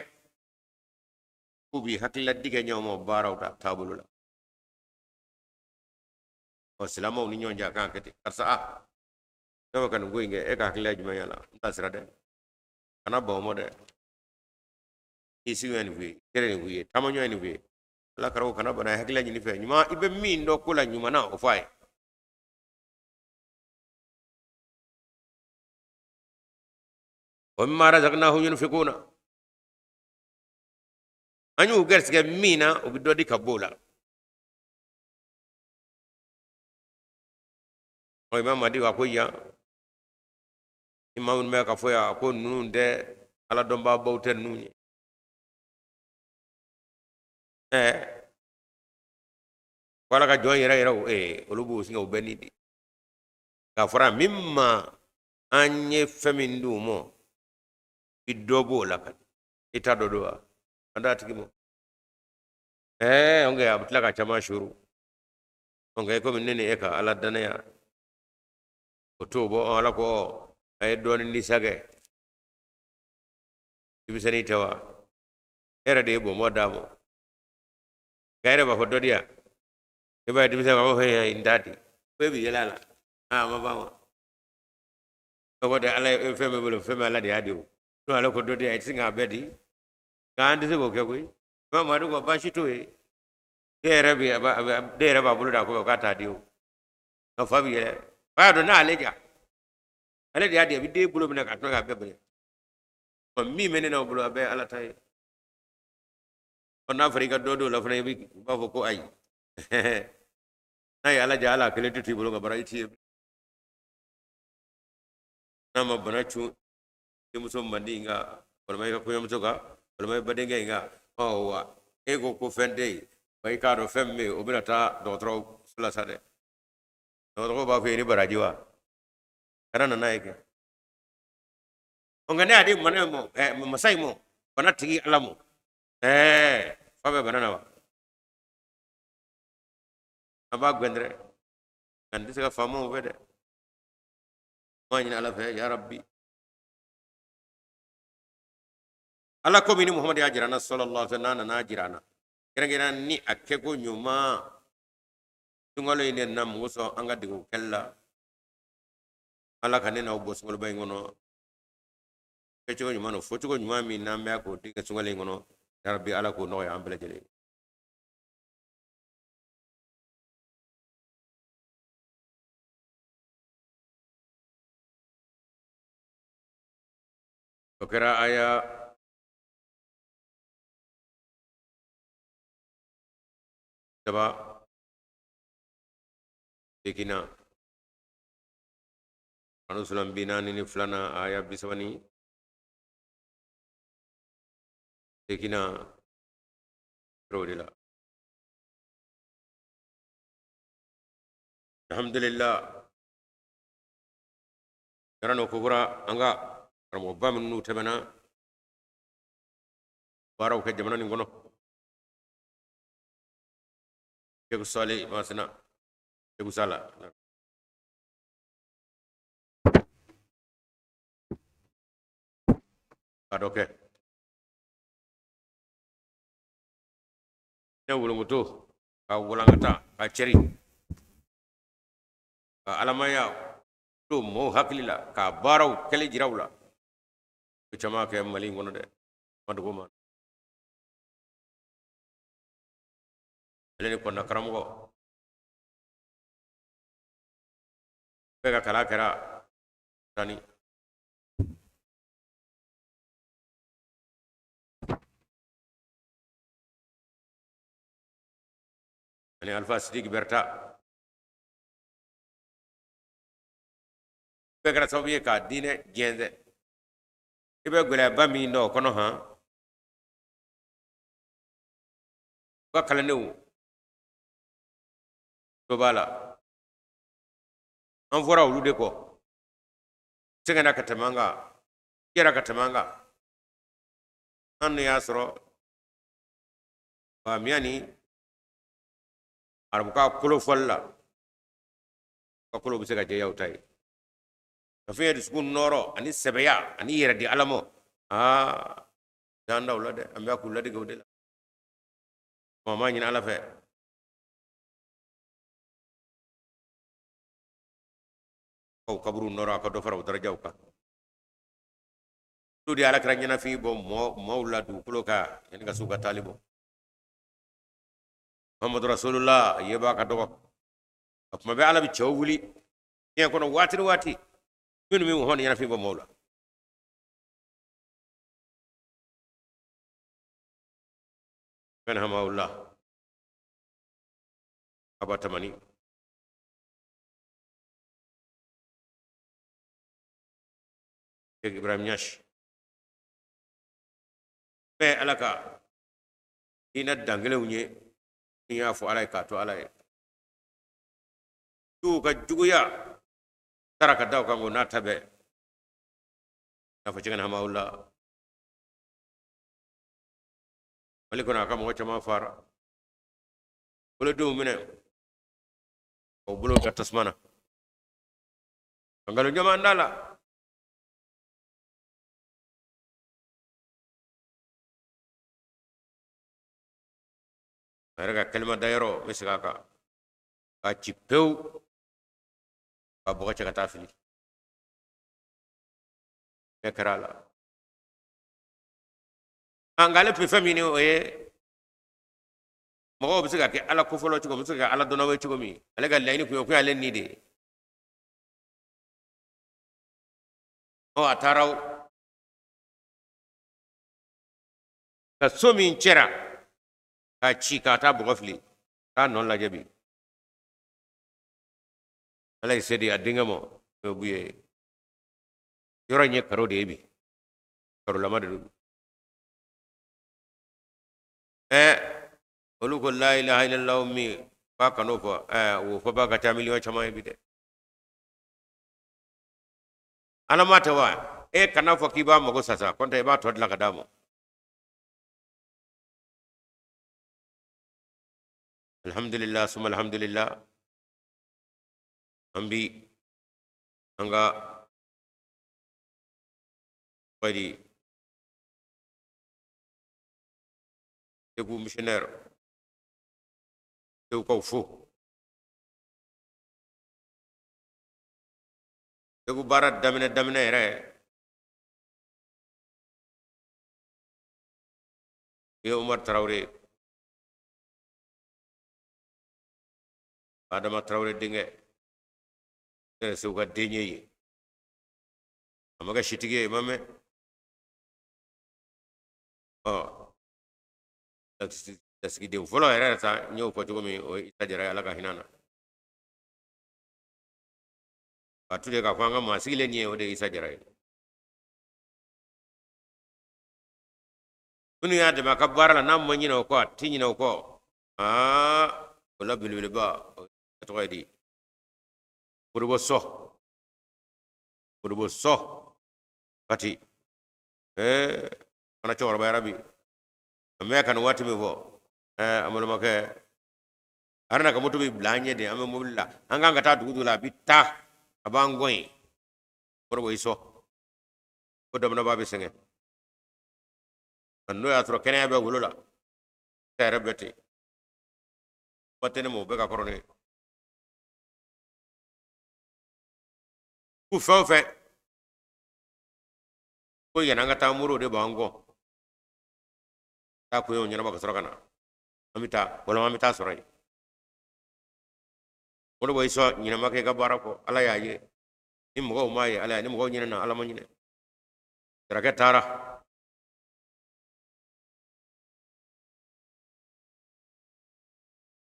ubi hakilla diga nyomo barawta tabulula o salama uninyo anja kan kete karsa to kan goyinge e ka hakilla juma yala tasira de ana ba mo de isi wen wi tere wi tamanyo ni wi la karo kana bana hakila ni fe nyuma ibe min do kula nyuma na o fay o mara zakna hu yunfikuna anyu gerske mina o biddo di kabola o imam adi wa ko ya imam me ka foya ko nunde ala domba bawten nuni wala ka joy yera olubu singa ubeni di ka fara mimma anye femindu mo idobo la kan ita dodoa anda tikimo onge abutla ka chama shuru onge ko minene eka ala danaya otobo ala ko ay doni ni sage ibisani tawa era de bo modamo gaire ba fododia eba dimisa ba ho indati bebi yelala mabama ko de ala feme bolo feme ala de adio no ala ko dodia itinga bedi gandi se bo ke ko mama do ba shito dere ba bulu da ko ka ta dio no fabi yele ba do na aleja ale de adio bi de bulu mi na ka to ga bebe ko mi menena bulu abe ala tay on Afrika dodo la fana bi ba ko ay ay ala jala kele tuti bolo ngabara iti nama banachu muso mandinga wala mai ko yam soga wala mai badenga nga wa ego ko fende bai ka do femme o binata do tro sula sade no ba fe ni barajiwa kana na yake ongane adi mane mo masai mo bana tigi alamu fa be bana na aba gwendre kan disa famo be de ma ni ala fe ya rabbi ala ko mini muhammad ya jirana sallallahu alaihi wasallam na jirana kira ni akke ko nyuma tungalo ine nam ngoso anga digu kella ala kanena obo sungolo bay ngono kecho nyuma no foto ko nyuma mi nambe ko diga sungale ngono ya rabbi ala ko no ya ambele jele to kira aya taba dekina anu sulam binani ni fulana aya bisawani dekina rodila alhamdulillah yarano kubura anga ramo bamnu tabana baraw ke jamana ni ngono ke sale masna ke sala adoke ne wulumuto ka wulangata ka ceri ka alamaya to mo haklila ka baraw kele jirawla ko chama ke mali ngono de maduguma leni ko nakaramugo pega kala kera tani ani alfa sidik berta pega sabiye ka dine genze ibe gula bami no kono ha ba kala new to bala an fora wulu de ko segana katamanga kera katamanga an ya soro ba miani arbuka kulo folla ka kulo bi sega je yawtay afiya disku noro ani sebeya ani yera di alamo danda wala de amya ku ladi gawde la mama ñina ala fe ko kabru noro ka do faraw dara jawka tudi ala kra ñina fi bo mawla du kulo ka en ga suga talibo muhammad rasulullah yeba ka dogo akuma be ala bi chawuli ñe kono wati min mi hon yana fi bo mawla kan hamawullah abatamani ibrahim nyash be alaka ina dangale unye ya fu alay ka to alay tu ka juguya taraka daw kango na tabe na fa cigan hamawullah malikuna kama wacha ma fara bolo do mine o bolo ka tasmana ngalo jama ndala araga kalma dayro miskaka ka cipew ka boka ca tafili bekrala angale pe famini o mo bisika ke ala ko folo ci ko bisika ala dono we ci ko mi ala ga layni ko ala ni de o ataraw ka somi cera ka ci ka ta bogofli ta non la jabi ala sedi adinga mo to buye yoro nye karo de bi karo la madu olu ko la ilaha illallah mi ba kano ko wo fa ba ka ta miliyon chama bi de ana mata wa kana fo kiba mago sasa konta e ba to la kadamo alhamdulillah summa alhamdulillah ambi anga wadi tegu missionnaire tegu ko fo tegu barat damine re ye Umar Traoré Adama Traoré dinge se ko denye yi amaga shitige mame tasiki de folo era ta nyo ko to mi o itajara ala ka hinana atude ka kwanga masile nye o de isajara kunu ya de makabara la nam nyina ko tinyina ko wala bilbil ba to di burbo so kati ana chawra ba rabi me kan wati mi bo amul make arna ka mutu bi blanye de amme mulla anga ngata dugu la bitta abangoy burbo iso ko domna babi senge anno ya tro kene be gulula tere beti patene mo be ka korone ku fe ko yana ngata muro de bango ta ko yo nyana ba kasoro kana amita wala amita sorai wala boy so nyina make ga barako ala yaye ni mo maye ala ni mo nyina na ala mo nyine tarake tara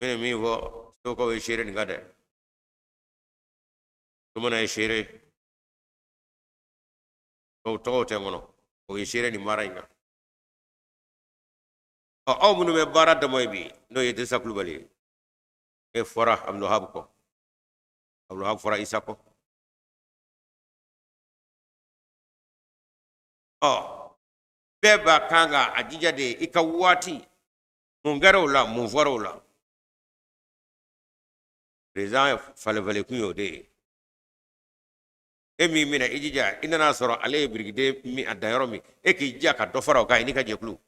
mene mi wo to ko we shere ngade to mona e shere to te ngono o we shere ni marainga munu me bara da moy bi no yede saklu bali e fora abdul hab fora isako beba kanga ajija de ikawati mungarola munvarola reza fale kunyo de emi mina ijija inana soro ale brigade mi adayoro mi eki jaka do fara ka ni ka je klu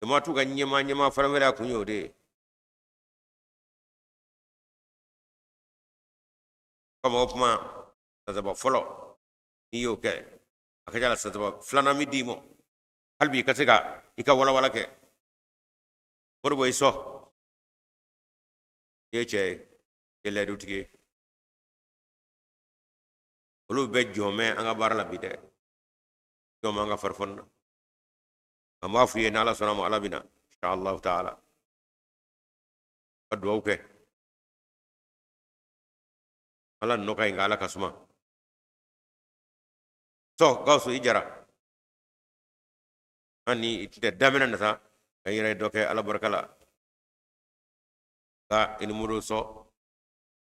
ma tu ga nyema fara mera kunyo de kama opma tazaba folo iyo ke akajala tazaba flana mi dimo halbi kasega ika wala ke borbo iso yeche ele dutige olu be jome anga barla bide jome anga farfonna amma fu yena ala salamu ala bina insha Allah taala adwa uke ala no kay ngala kasuma so gawsu ijara ani itde damena nata ayire doke ala barakala ka ini muru so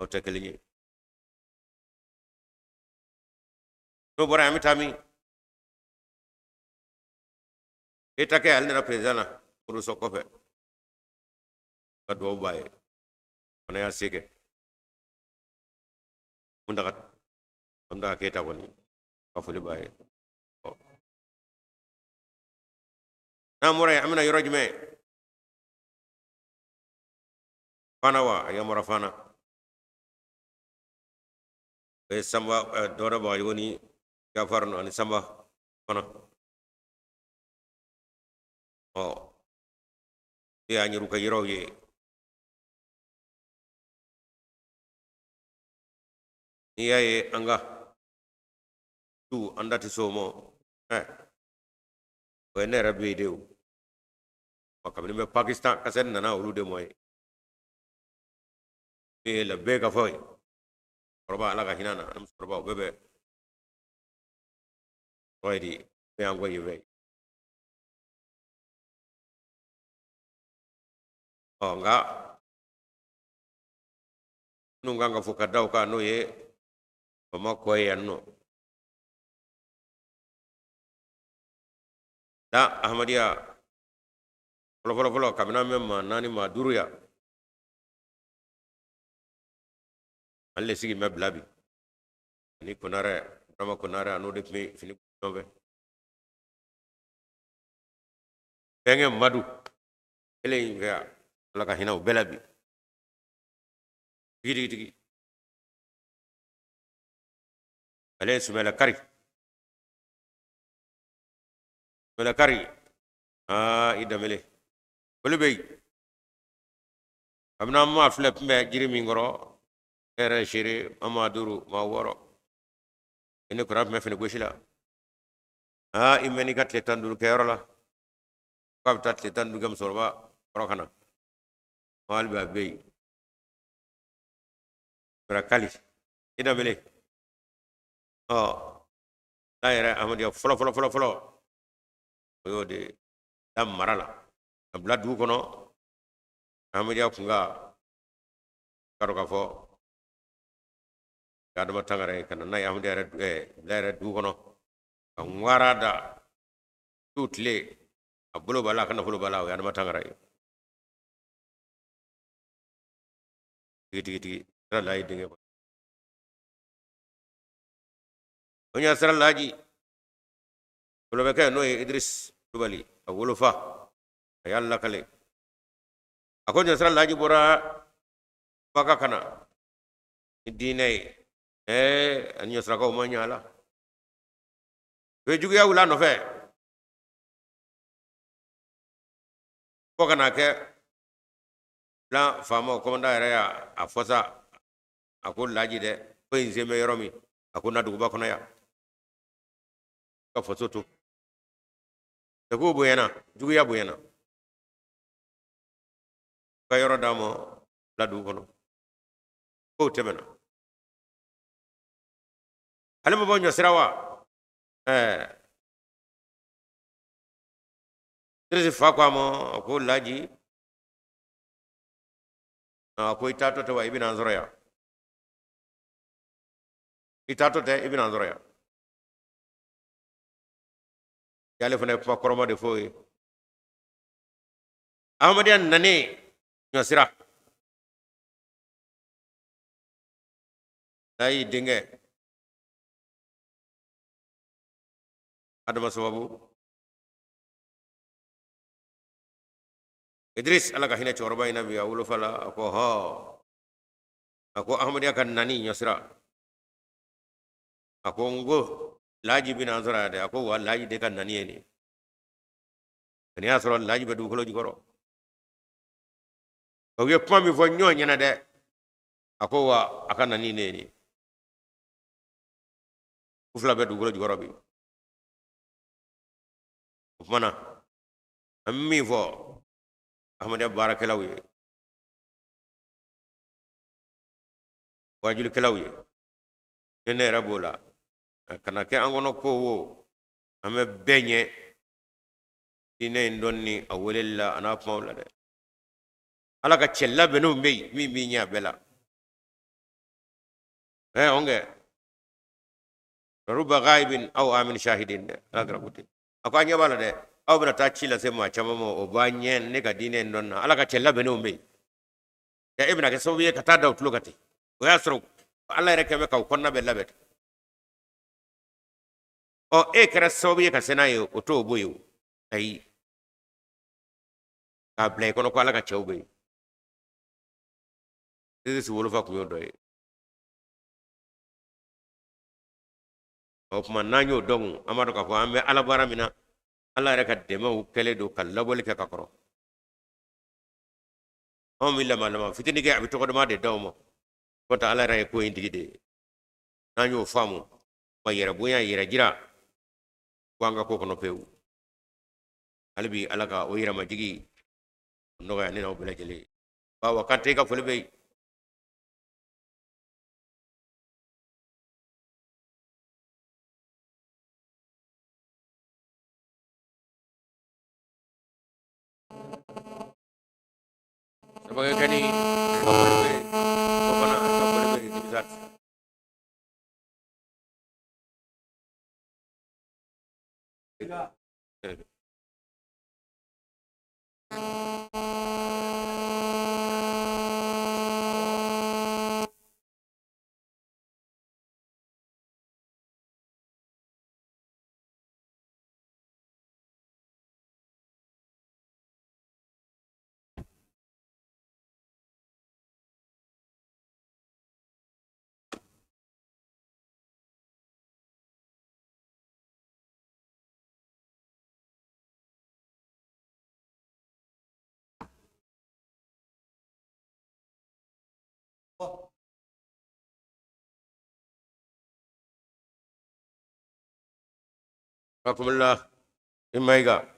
o tekelinyi no bora amitami etake alna prezana muru so kofe kadwo baye ona ya sike unda keta woni afuli baye na mura amina yorojme fanawa ayamura fana be samba dora ba yoni gafarno ani samba fana ya nyiru ka yiro ye iyaye anga tu andati somo wene rabbi dew makam ni Pakistan kasen nana ulu de moy la be ka foy roba ala ka hinana am roba bebe waydi be ango yebe nga nunga nga fuka daw ka no ye ma ko yanno da Ahmadiyya folo kabina memma nani ma duruya alle sigi meblabi ni kunare rama kunare anu de fini nobe penge madu ele inga ala ka hinaw belabi tigi ale sumela kari idamele kulubey abna ma flep me jiri mingoro era shiri mama duru ma woro ene kurab me fene goshila imeni gatle tanduru kerola kab tatle tandu gam sorba rokana wal ba bey brakali idamele daira Ahmadiyya folo yo de dam marala abla du kono Ahmadiyya kunga karo ka fo kadama tangare kana na Ahmadiyya daira du kono ngwara da tutle abulo bala kana fulo bala ya dama tangare tigi ralai dinge onya sara laji fulo beka no Idris tubali awolo fa yalla kale akonya sara laji bora baka kana dinai anyo sara ko manyala we jugu ya wula no fe ko kana ke la famo komanda ya afosa akul laji de ko inzeme yoromi akuna duguba kono ya ka fosoto ko buyana jugu ya buyana ka yoro damo la du kono ko tebena halimo bonyo sirawa Trisi fa kwa mo ko laji ko itato te wa ibn anzoroya itato te ibn anzoroya yale fane fa koroma de foyi Ahmadiyya nane nyosira dai dinge adama sababu Idris ala ka hina chorba ina biya wulo fala ako Ahmadiyya kan nani nyosira ako ngo laji bin anzora de ako wa laji de kan nani eni ani asoro laji be du ko jikoro ko ye pami fo nyo nyana de ako wa akan nani ne ni ufla be du ko jikoro bi mana ammi fo Ahmadiyya barakelaw ye wajul kelaw ye ne rabola kana ke angono ko wo ame benye dine ndonni awolella ana pawla de ala ka chella benu mi nya bela onge ruba ghaibin aw amin shahidin agrabuti akanya bala de aw bra ta chila sema chamamo o banyen ne ka dine ndonna ala ka chella benu ya ibna ke sobiye ka tada utlugati o yasru ala reke me ka konna bella bet o kera sobiye ka senayo o to boyo ai ka ble kono ko ala ka chawbe this wolo fa ko do o kuma nanyo dong amado ka ko ambe ala baramina ala reka demo kele do kallabol ke ka koro o mi lama fitini ke abi to ko ma de dawmo ko ta ala re ko indi de nanyo famu ma yera buya yera jira wanga ko kono pew albi alaka o yera ma jigi no ga ni no bele jeli ba wakante ka fulbe sebagai kani ko fulbe ko bana ko fulbe Alhamdulillah, Imaiga.